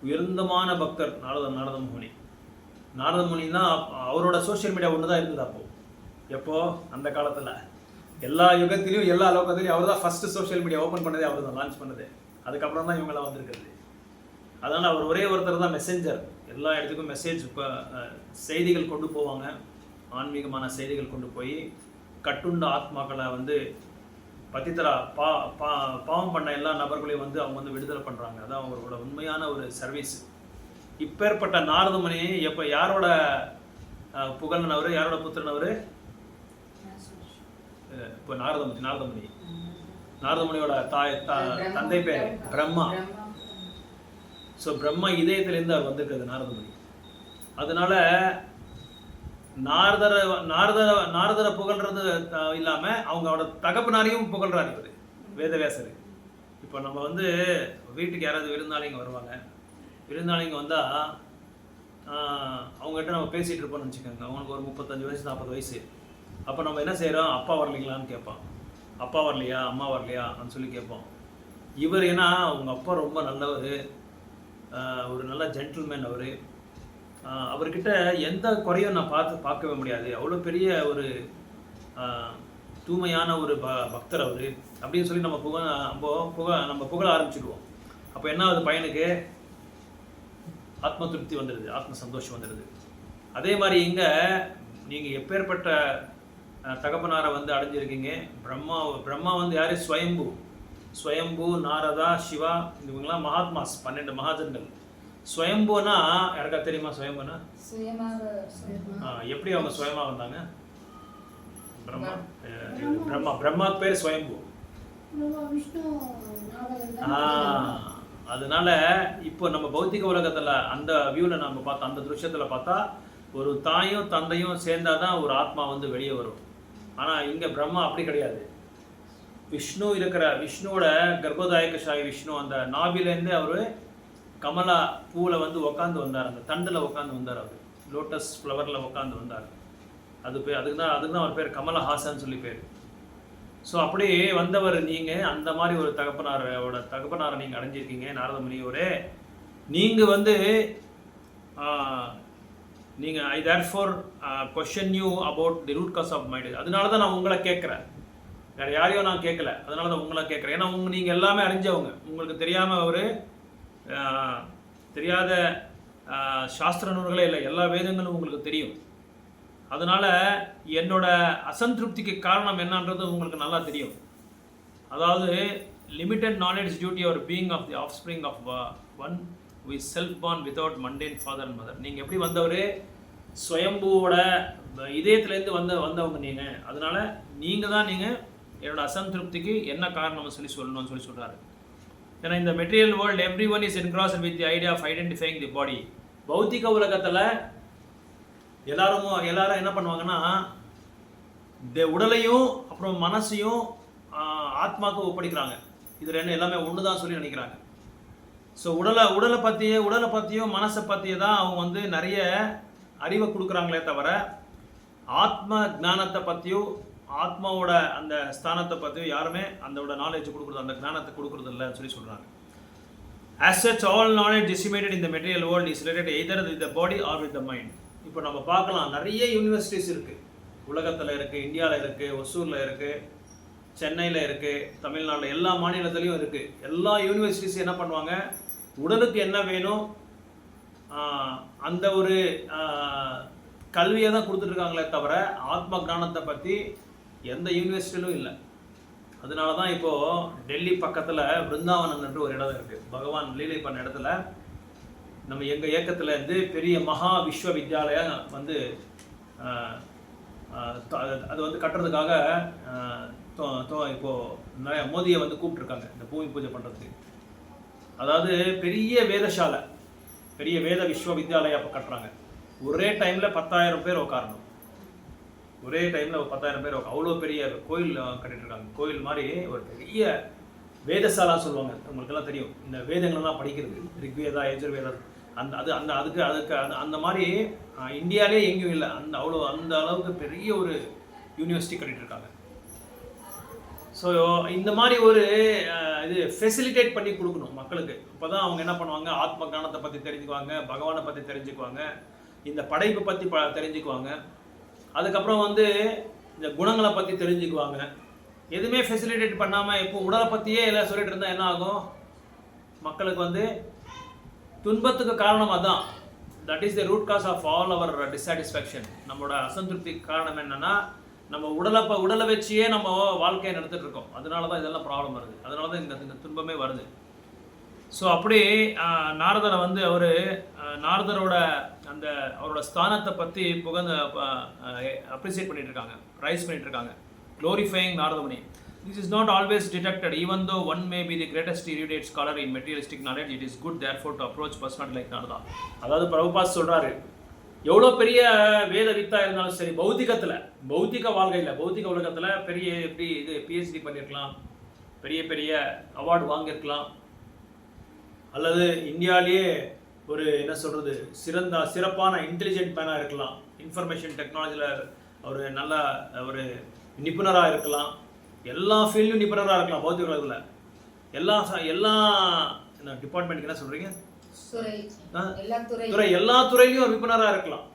உயர்ந்தமான பக்தர் நாரத முனி. நாரத முனின்னா அவரோட சோஷியல் மீடியா ஒன்று தான் இருந்தது அப்போது. எப்போ அந்த காலத்தில் எல்லா யுகத்திலையும் எல்லா லோகத்திலையும் அவர் தான் ஃபஸ்ட்டு சோஷியல் மீடியா ஓப்பன் பண்ணதே, அவர் தான் லான்ச் பண்ணது. அதுக்கப்புறம் தான் இவங்கெல்லாம் வந்திருக்கிறது. அதனால் அவர் ஒரே ஒருத்தர் தான் மெசேஞ்சர். எல்லா இடத்துக்கும் மெசேஜ் செய்திகள் கொண்டு போவாங்க, ஆன்மீகமான செய்திகள் கொண்டு போய் கட்டுண்ட ஆத்மாக்களை வந்து பத்தித்தரா பாவம் பண்ண எல்லா நபர்களையும் வந்து அவங்க வந்து விடுதலை பண்ணுறாங்க. அதான் அவங்களோட உண்மையான ஒரு சர்வீஸ். இப்பேற்பட்ட நாரதமுனி எப்போ யாரோட புகழ்னவர், யாரோட புத்திரனவர்? இப்போ நாரதமுனியோட தந்தை பேர் பிரம்மா. ஸோ பிரம்மா இதயத்திலேருந்து அவர் வந்திருக்கிறது நாரதமுனி. அதனால நாரதரை புகழ்றது இல்லாமல் அவங்களோட தகப்பனாரையும் புகழ்றாரு இவர் வேதவியாசர். இப்போ நம்ம வந்து வீட்டுக்கு யாராவது விருந்தாளிங்க வருவாங்க, விருந்தாளிங்க வந்தால் அவங்ககிட்ட நம்ம பேசிகிட்டு இருப்போம்னு வச்சுக்கோங்க. அவங்களுக்கு ஒரு 35 வயசு 40 வயசு. அப்போ நம்ம என்ன செய்கிறோம், அப்பா வரலீங்களான்னு கேட்போம். அப்பா வரலையா, அம்மா வரலையா அப்படின்னு சொல்லி கேட்போம். இவர் ஏன்னா அவங்க அப்பா ரொம்ப நல்லவர், ஒரு நல்ல ஜென்டில்மேன் அவர். அவர்கிட்ட எந்த குறையும் நான் பார்க்கவே முடியாது, அவ்வளோ பெரிய ஒரு தூய்மையான ஒரு பக்தர் அவர் அப்படின்னு சொல்லி நம்ம புகழ ஆரம்பிச்சிடுவோம். அப்போ என்ன ஆகுது, பையனுக்கு ஆத்ம திருப்தி வந்துடுது, ஆத்ம சந்தோஷம் வந்துடுது. அதே மாதிரி இங்கே நீங்கள் எப்பேற்பட்ட தகப்பனாரை வந்து அடைஞ்சிருக்கீங்க. பிரம்மா வந்து யார்? ஸ்வயம்பு, நாரதா, சிவா, இவங்கெல்லாம் மகாத்மாஸ், 12 மகாஜன்கள். ஸ்வயம்புனா யாருக்கா தெரியுமா? ஸ்வயம்புனா எப்படி அவங்க ஸ்வயமா வந்தாங்க? பிரம்மா பேர் ஸ்வயம்பு. அதனால இப்போ நம்ம பௌத்திக உலகத்தில் அந்த வியூவில் நம்ம பார்த்தா, அந்த திருஷ்யத்தில் பார்த்தா ஒரு தாயும் தந்தையும் சேர்ந்தாதான் ஒரு ஆத்மா வந்து வெளியே வரும். ஆனால் இங்கே பிரம்மா அப்படி கிடையாது. விஷ்ணுவோட கர்ப்பதாயகசாயி விஷ்ணு அந்த நாபிலேருந்து அவர் கமலா பூவில் வந்து உக்காந்து வந்தார், அந்த தண்டில் உட்காந்து வந்தார், அவர் லோட்டஸ் ஃப்ளவரில் உட்காந்து வந்தார். அதுக்கு தான் அவர் பேர் கமலஹாசன் சொல்லி பேர். ஸோ அப்படி வந்தவர் நீங்கள். அந்த மாதிரி ஒரு தகப்பனாரை நீங்கள் அடைஞ்சிருக்கீங்க நாரதமுனியோரே. நீங்கள் வந்து நீங்கள் I therefore question you about the root cause of my death. அதனால தான் நான் உங்களை கேட்குறேன், வேறு யாரையும் நான் கேட்கல. அதனால தான் உங்களை கேட்குறேன். ஏன்னா நீங்கள் எல்லாமே அறிஞ்சவங்க. உங்களுக்கு தெரியாமல் தெரியாத சாஸ்திர நூல்களே இல்லை, எல்லா வேதங்களும் உங்களுக்கு தெரியும். அதனால் என்னோட அசந்திருப்திக்கு காரணம் என்னன்றது உங்களுக்கு நல்லா தெரியும். அதாவது limited knowledge duty our being of the offspring of one who is self born without mundane father and mother. நீங்கள் எப்படி வந்தவர்? ஸ்வயம்புவோட இதயத்துலேருந்து வந்தவங்க நீங்கள். அதனால் நீங்கள் என்னோட அசந்திருப்திக்கு என்ன காரணம்னு சொல்லணும்னு சொல்லி சொல்கிறாரு. ஏன்னா இந்த material world everyone is encrusted with the idea of identifying the body. பௌத்திக உலகத்தில் எல்லாரும் என்ன பண்ணுவாங்கன்னா, இந்த உடலையும் அப்புறம் மனசையும் ஆத்மாவுக்கு ஒப்படைக்கிறாங்க. இது ரெண்டு எல்லாமே ஒன்று தான் சொல்லி நினைக்கிறாங்க. ஸோ உடலை பற்றியும் மனசை பற்றியே தான் அவங்க நிறைய அறிவை கொடுக்குறாங்களே தவிர ஆத்ம ஞானத்தை பற்றியும் ஆத்மாவோட அந்த ஸ்தானத்தை பற்றியும் யாருமே அதோட நாலேஜ் கொடுக்குறது, அந்த ஞானத்தை கொடுக்குறது இல்லைன்னு சொல்லி சொல்கிறாங்க. As such, all knowledge disseminated in the material world is related either with the body or with the mind. இப்போ நம்ம பார்க்கலாம், நிறைய யூனிவர்சிட்டிஸ் இருக்குது, உலகத்தில் இருக்குது, இந்தியாவில் இருக்குது, ஒசூரில் இருக்குது, சென்னையில் இருக்குது, தமிழ்நாட்டில் எல்லா மாநிலத்துலேயும் இருக்குது. எல்லா யூனிவர்சிட்டிஸும் என்ன பண்ணுவாங்க, உடலுக்கு என்ன வேணும் அந்த ஒரு கல்வியை தான் கொடுத்துட்ருக்காங்களே தவிர ஆத்ம ஞானத்தை பற்றி எந்த யூனிவர்சிட்டியிலும் இல்லை. அதனால தான் இப்போது டெல்லி பக்கத்தில் பிருந்தாவனம்ன்ற ஒரு இடம் இருக்குது. பகவான் லீலை பண்ண இடத்துல நம்ம எங்கள் இயக்கத்துலேருந்து பெரிய மகா விஸ்வவித்யாலயம் அது கட்டுறதுக்காக இப்போது மோதியை கூப்பிட்ருக்காங்க இந்த பூமி பூஜை பண்ணுறதுக்கு. அதாவது பெரிய வேதசாலை, பெரிய வேத விஸ்வவித்யாலயம் இப்போ கட்டுறாங்க. ஒரே டைமில் 10,000 பேர் உட்காரணும். ஒரே டைமில் 10,000 பேர் அவ்வளோ பெரிய கோயில் கட்டிகிட்ருக்காங்க. கோயில் மாதிரி ஒரு பெரிய வேதசாலான்னு சொல்லுவாங்க. உங்களுக்கெல்லாம் தெரியும், இந்த வேதங்கள்லாம் படிக்கிறது, ரிக்வேதா, யஜுர்வேதா, அந்த மாதிரி இந்தியாவிலே எங்கேயும் இல்லை. அந்த அளவுக்கு பெரிய ஒரு யூனிவர்சிட்டி கட்டிகிட்ருக்காங்க. ஸோ இந்த மாதிரி ஒரு இது ஃபெசிலிட்டேட் பண்ணி கொடுக்கணும் மக்களுக்கு. அப்போ தான் அவங்க என்ன பண்ணுவாங்க, ஆத்ம ஞானத்தை பற்றி தெரிஞ்சுக்குவாங்க, பகவானை பற்றி தெரிஞ்சுக்குவாங்க, இந்த படைப்பை பற்றி தெரிஞ்சுக்குவாங்க, அதுக்கப்புறம் இந்த குணங்களை பற்றி தெரிஞ்சுக்குவாங்க. எதுவுமே ஃபெசிலிட்டேட் பண்ணாமல் இப்போ உடலை பற்றியே எல்லாம் சொல்லிட்டு இருந்தால் என்ன ஆகும், மக்களுக்கு துன்பத்துக்கு காரணம் அதான். That is the root cause of all our dissatisfaction. நம்மளோட அசந்திருப்திக்கு காரணம் என்னென்னா, நம்ம உடலை வச்சியே நம்ம வாழ்க்கையை நடத்திட்டு இருக்கோம். அதனால தான் இதெல்லாம் ப்ராப்ளம் வருது, அதனால தான் இந்த துன்பமே வருது. ஸோ அப்படி நாரதரை அவர் நாரதரோட அந்த அவரோட ஸ்தானத்தை பற்றி அப்ரிசியேட் பண்ணிட்டு இருக்காங்க, ரைஸ் பண்ணிட்டு இருக்காங்க, glorifying Naradamuni. This is not always detected, even though one may be the greatest erudite scholar in materialistic knowledge. It is good therefore to approach personality like Narada. அதாவது பிரபுபாத் சொல்றாரு, எவ்வளோ பெரிய வேத வித்தா இருந்தாலும் சரி, பௌத்திக வாழ்க்கையில், பௌத்திக உலகத்தில் பெரிய பிஹெச்டி பண்ணியிருக்கலாம், பெரிய அவார்டு வாங்கியிருக்கலாம், அல்லது இந்தியாவிலேயே ஒரு சிறப்பான இன்டெலிஜென்ட் மேனாக இருக்கலாம், இன்ஃபர்மேஷன் டெக்னாலஜியில் ஒரு நல்ல ஒரு நிபுணராக இருக்கலாம், எல்லா ஃபீல்டும் நிபுணராக இருக்கலாம். பௌத்திக உலகத்தில் எல்லா டிபார்ட்மெண்ட்டுக்கு என்ன சொல்கிறீங்க, துறை, எல்லா துறையிலையும் ஒரு விற்பனராக இருக்கலாம்.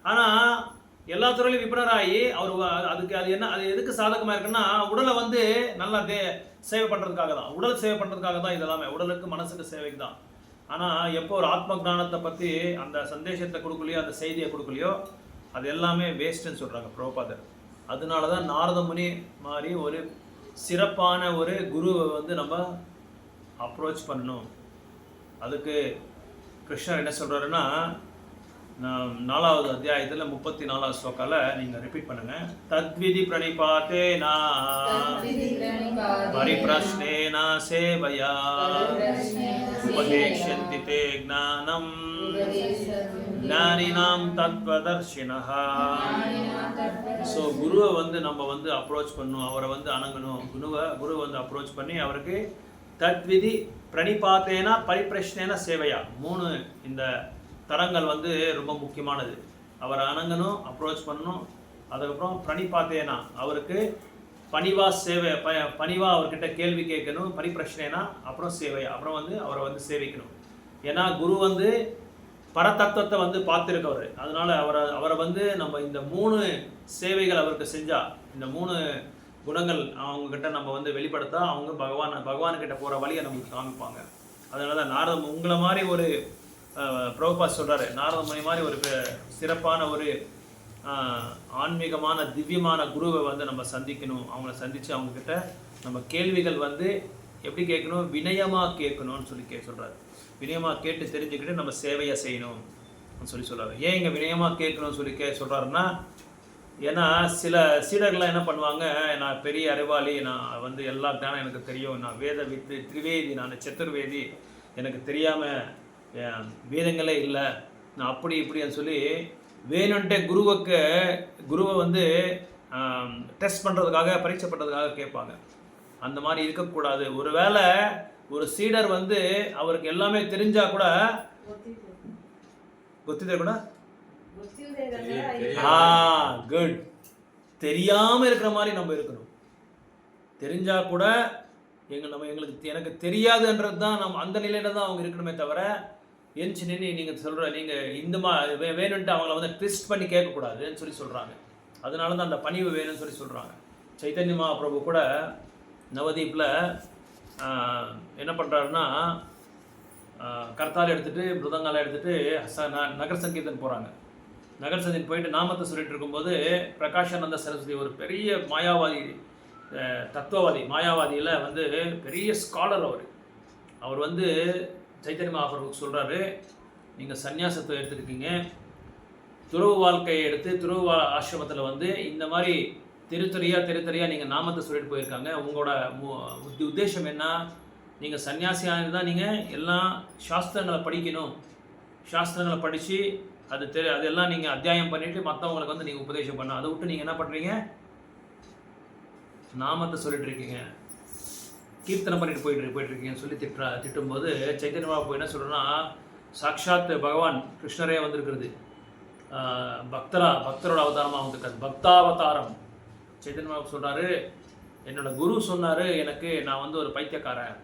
ஆனால் எல்லா துறையிலையும் விற்பனராகி அது எதுக்கு சாதகமாக இருக்குன்னா, உடலை நல்லா சேவை பண்ணுறதுக்காக தான், உடல் சேவை பண்ணுறதுக்காக தான் இதெல்லாமே, உடலுக்கு மனசுக்கு சேவைக்கு தான். ஆனால் எப்போ ஒரு ஆத்ம ஞானத்தை பற்றி அந்த சந்தேஷத்தை கொடுக்கலையோ, அந்த செய்தியை கொடுக்கலையோ, அது எல்லாமே வேஸ்ட்டுன்னு சொல்கிறாங்க பிரபுபாதர். அதனால தான் நாரத முனி மாதிரி ஒரு சிறப்பான ஒரு குருவை நம்ம அப்ரோச் பண்ணணும். அதுக்கு கிருஷ்ணர் என்ன சொல்கிறாருன்னா, 4வது அத்தியாயத்தில் 34வது ஸ்லோகால நீங்கள் ரிப்பீட் பண்ணுங்க. தத்விதி பிரணிபாத்தேனா பரிப்ரஷ்னேனா சேவையா உபதேக்ஷந்தி தே ஞானம் ஞானினாம் தத்வதர்ஷினஹ. ஸோ குருவை நம்ம அப்ரோச் பண்ணணும், அவரை அணங்கணும். குருவை அப்ரோச் பண்ணி அவருக்கு தத்விதி பிரணிபாத்தேனா பரிப்ரஷ்னேனா சேவையா, 3 இந்த தரங்கள் ரொம்ப முக்கியமானது. அவரை அணங்கணும், அப்ரோச் பண்ணணும். அதுக்கப்புறம் பிரணிபாத்தேனா அவருக்கு பணிவா சேவை, பணிவா அவர்கிட்ட கேள்வி கேட்கணும். பரிப்ரஷ்னேனா அப்புறம் சேவை, அப்புறம் அவரை சேவிக்கணும். ஏன்னா குரு பரதத்துவத்தை பார்த்துருக்கவர். அதனால அவரை நம்ம இந்த 3 சேவைகள் அவருக்கு செஞ்சா, இந்த 3 குணங்கள் அவங்கக்கிட்ட நம்ம வெளிப்படுத்தா அவங்க பகவான்கிட்ட போகிற வழியை நமக்கு காமிப்பாங்க. அதனால தான் நாரதம் உங்களை மாதிரி ஒரு பிரபுபா சொல்கிறாரு, நாரத முனி மாதிரி ஒரு சிறப்பான ஒரு ஆன்மீகமான திவ்யமான குருவை வந்து நம்ம சந்திக்கணும். அவங்கள சந்தித்து அவங்கக்கிட்ட நம்ம கேள்விகள் வந்து எப்படி கேட்கணும், வினயமாக கேட்கணும்னு சொல்லி சொல்கிறாரு. வினயமாக கேட்டு தெரிஞ்சுக்கிட்டு நம்ம சேவையை செய்யணும் சொல்லி சொல்கிறாரு. ஏன் இங்கே வினயமாக கேட்கணும்னு சொல்லி சொல்கிறாருன்னா, ஏன்னா சில சீடர்கள்லாம் என்ன பண்ணுவாங்க, நான் பெரிய அறிவாளி, நான் வந்து எல்லா ஞானம் எனக்கு தெரியும், நான் வேத வித்து திரிவேதி, நான் சத்துர்வேதி, எனக்கு தெரியாமல் வேதங்களே இல்லை, நான் அப்படி இப்படின்னு சொல்லி வேணுன்ட்டு குருவை வந்து டெஸ்ட் பண்ணுறதுக்காக பரீட்சை பண்ணுறதுக்காக கேட்பாங்க. அந்த மாதிரி இருக்கக்கூடாது. ஒருவேளை ஒரு சீடர் வந்து அவருக்கு எல்லாமே தெரிஞ்சா கூட குட் தெரியாமல் இருக்கிற மாதிரி நம்ம இருக்கணும். தெரிஞ்சா கூட எனக்கு தெரியாதுன்றது தான் நம்ம அந்த நிலையில தான் அவங்க இருக்கணுமே தவிர, எஞ்சி நின்று நீங்கள் இந்த வேணும்ட்டு அவங்கள வந்து ட்விஸ்ட் பண்ணி கேட்கக்கூடாதுன்னு சொல்லி சொல்கிறாங்க. அதனால தான் அந்த பணிவு வேணும்னு சொல்லி சொல்கிறாங்க. சைத்தன்ய மகாபிரபு கூட நவதீப்பில் என்ன பண்ணுறாருன்னா, கர்த்தால் எடுத்துகிட்டு மிருதங்கால எடுத்துகிட்டு நகர் சங்கீதன் போகிறாங்க. நகர் சங்கீதன் போயிட்டு நாமத்தை சொல்லிட்டு இருக்கும்போது பிரகாஷானந்த சரஸ்வதி ஒரு பெரிய மாயாவாதி, தத்துவவாதி, மாயாவாதியில் வந்து பெரிய ஸ்காலர் அவர் வந்து சைத்தன்ய மகாபிரபுக்கு சொல்கிறாரு, நீங்கள் சன்னியாசத்தை எடுத்துருக்கீங்க, துறவு வாழ்க்கையை எடுத்து துறவு ஆசிரமத்தில் வந்து இந்த மாதிரி தெருத்தறியாக நீங்கள் நாமத்தை சொல்லிட்டு போயிருக்காங்க. உங்களோட உத்தேசம் என்ன, நீங்கள் சன்னியாசியாக இருந்தால் நீங்கள் எல்லாம் சாஸ்திரங்களை படிக்கணும், சாஸ்திரங்களை படித்து அதெல்லாம் நீங்கள் அத்தியாயம் பண்ணிவிட்டு மற்றவங்களுக்கு வந்து நீங்கள் உபதேசம் பண்ணணும். அதை விட்டு நீங்கள் என்ன பண்ணுறீங்க, நாமத்தை சொல்லிட்டு இருக்கீங்க, கீர்த்தனை பண்ணிட்டு போயிட்டுருக்கீங்கன்னு சொல்லி திட்டும்போது சைத்தன்ய மகாபிரபு என்ன சொல்கிறேன்னா, சாக்ஷாத் பகவான் கிருஷ்ணரே வந்திருக்கிறது, பக்தரோட அவதாரமாக வந்திருக்காரு, பக்தாவதாரம். சைத்தன்ய மகாபிரபு சொல்கிறாரு, என்னோட குரு சொன்னார் எனக்கு, நான் வந்து ஒரு பைத்தியக்காரன்.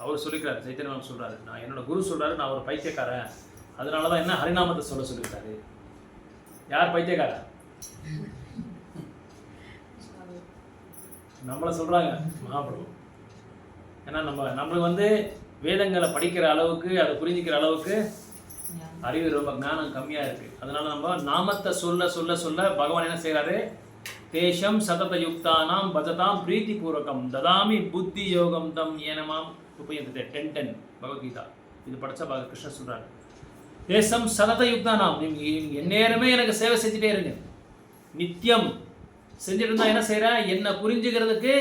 அவர் சொல்லிக்கிறார், சைத்தன்ய மகாபிரபு சொல்கிறாரு, என்னோட குரு சொல்கிறாரு நான் ஒரு பைத்தியக்காரன், அதனால தான் என்ன ஹரிநாமத்தை சொல்லியிருக்காரு. யார் பைத்தியக்காரன்? நம்மளை சொல்கிறாங்க மகாபிரபு. ஏன்னா நம்மளுக்கு வந்து வேதங்களை படிக்கிற அளவுக்கு, அதை புரிஞ்சிக்கிற அளவுக்கு அறிவு ரொம்ப ஞானம் கம்மியாக இருக்குது. அதனால நம்ம நாமத்தை சொல்ல சொல்ல சொல்ல பகவான் என்ன செய்கிறாரு, தேசம் சதத யுக்தானாம் பஜதாம் பிரீத்தி பூர்வகம் ததாமி புத்தி யோகம் தம் ஏனமாம் உபயந்ததே 10:10 பகவத்கீதா. இது படித்தா கிருஷ்ணர் சொல்கிறார், தேசம் சதத யுக்தானாம், நீங்கள் எந்நேரமே எனக்கு சேவை செஞ்சுட்டே இருங்க, நித்தியம் செஞ்சுட்டு இருந்தால் என்ன செய்கிறேன், என்னை புரிஞ்சுக்கிறதுக்கு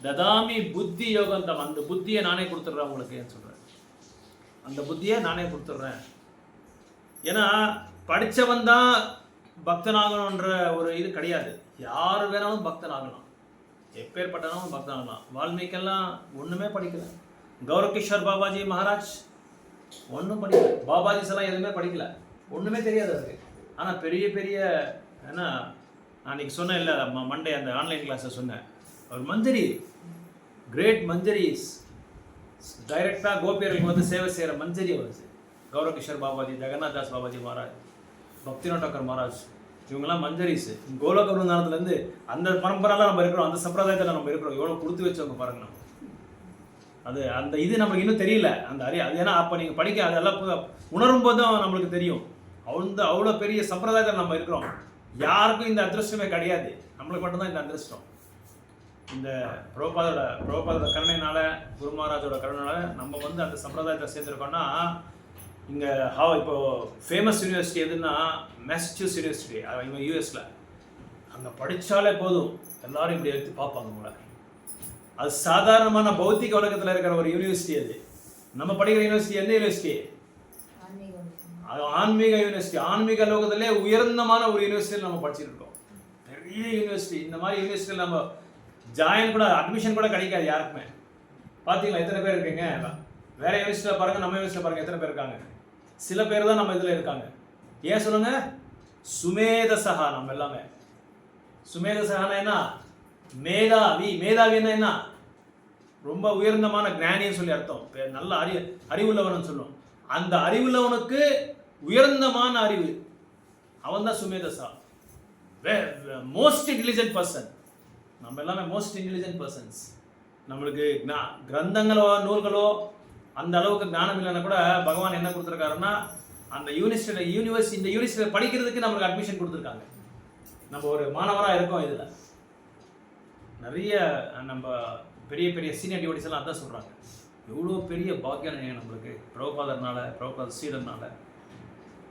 ததாமி புத்தி யோகம் தம், அந்த புத்தியை நானே கொடுத்துட்றேன் உங்களுக்கு சொல்கிறேன், அந்த புத்தியை நானே கொடுத்துட்றேன். ஏன்னா படித்தவன் தான் பக்தனாகணுன்ற ஒரு இது கிடையாது. யார் வேணாலும் பக்தனாகலாம், எப்பேற்பட்டனாலும் பக்தனாகலாம். வால்மீகெல்லாம் ஒன்றுமே படிக்கல, கௌரகிஷோர் பாபாஜி மகாராஜ் ஒன்றும் படிக்கல, பாபாஜிஸ் எல்லாம் எதுவுமே படிக்கல, ஒன்றுமே தெரியாது அதுக்கு. ஆனால் பெரிய பெரிய ஏன்னா நான் இன்றைக்கி சொன்னேன் இல்லை, மண்டே அந்த ஆன்லைன் கிளாஸில் சொன்னேன், அவர் மஞ்சரி, கிரேட் மஞ்சரிஸ், டைரெக்டாக கோபியர்களுக்கு வந்து சேவை செய்கிற மஞ்சரி அவர். கௌரகிஷோர் பாபாஜி, ஜெகநாத் தாஸ் பாபாஜி மகாராஜ், பக்திநாத் டாக்கர் மகாராஜ், இவங்கெல்லாம் மஞ்சரிஸ். கோலோக விருந்தானத்துலேருந்து அந்த பரம்பரெல்லாம் நம்ம இருக்கிறோம், அந்த சம்பிரதாயத்தில் நம்ம இருக்கிறோம். எவ்வளோ கொடுத்து வச்சவங்க பாருங்க. நம்ம அந்த இது நமக்கு இன்னும் தெரியல, அந்த அது ஏன்னா அப்போ நீங்கள் படிக்க அதெல்லாம் உணரும் போதும் நம்மளுக்கு தெரியும். அவ்வளோ பெரிய சம்பிரதாயத்தில் நம்ம இருக்கிறோம். யாருக்கும் இந்த அதிர்ஷ்டமே கிடையாது, நம்மளுக்கு மட்டும்தான் இந்த அதிர்ஷ்டம். இந்த பிரபுபாதோட கருணையினால, குரு மகாராஜோட கருணையினால நம்ம வந்து அந்த சம்பிரதாயத்தை சேர்ந்துருக்கோம்னா, இங்கே இப்போ ஃபேமஸ் யூனிவர்சிட்டி எதுன்னா மேசச்சூஸ் யூனிவர்சிட்டி, இவங்க யூஎஸில். அங்கே படித்தாலே போதும் எல்லாரும் இப்படி எடுத்து பார்ப்பாங்க உங்களை. அது சாதாரணமான பௌத்திக உலகத்தில் இருக்கிற ஒரு யூனிவர்சிட்டி. அது நம்ம படிக்கிற யூனிவர்சிட்டி எந்த யூனிவர்சிட்டி? அது ஆன்மீக யூனிவர்சிட்டி. ஆன்மீக லோகத்திலே உயர்ந்தமான ஒரு யூனிவர்சிட்டியில் நம்ம படிச்சுட்டு இருக்கோம். பெரிய யூனிவர்சிட்டி. இந்த மாதிரி யூனிவர்சிட்டியில் நம்ம ஜாயின் கூட, அட்மிஷன் கூட கிடைக்காது யாருக்குமே. பார்த்தீங்களா எத்தனை பேர் இருக்கீங்க? வேற யூனிவர்சிட்டியில் பாருங்கள், நம்ம யூனிவர்சிட்டியில் பாருங்கள் எத்தனை பேர் இருக்காங்க. சில பேர் தான் நம்ம இதில் இருக்காங்க. ஏன் சொல்லுங்க? சுமேதசகா. நம்ம எல்லாமே சுமேதசகானா என்ன? மேதாவி. மேதாவின்னா என்ன? ரொம்ப உயர்ந்தமான ஞானின்னு சொல்லி அர்த்தம். நல்ல அறிவுள்ளவன் சொல்லும். அந்த அறிவுள்ளவனுக்கு உயர்ந்தமான அறிவு, அவன் தான் சுமேதசா, மோஸ்ட் இன்டெலிஜென்ட் பர்சன். நம்ம எல்லாமே மோஸ்ட் இன்டெலிஜென்ட் பர்சன்ஸ். நம்மளுக்கு கிரந்தங்களோ நூல்களோ அந்த அளவுக்கு ஞானம் இல்லைன்னா கூட பகவான் என்ன கொடுத்துருக்காருன்னா அந்த இந்த யூனிவர்சிட்டியில் படிக்கிறதுக்கு நம்மளுக்கு அட்மிஷன் கொடுத்துருக்காங்க. நம்ம ஒரு மாணவராக இருக்கோம். இதில் நிறைய நம்ம பெரிய பெரிய சீனியர் டிவோட்டிஸ் எல்லாம் அதான் சொல்கிறாங்க, எவ்வளோ பெரிய பாக்கியம் நம்மளுக்கு பிரபுபாதர் சீடர்னால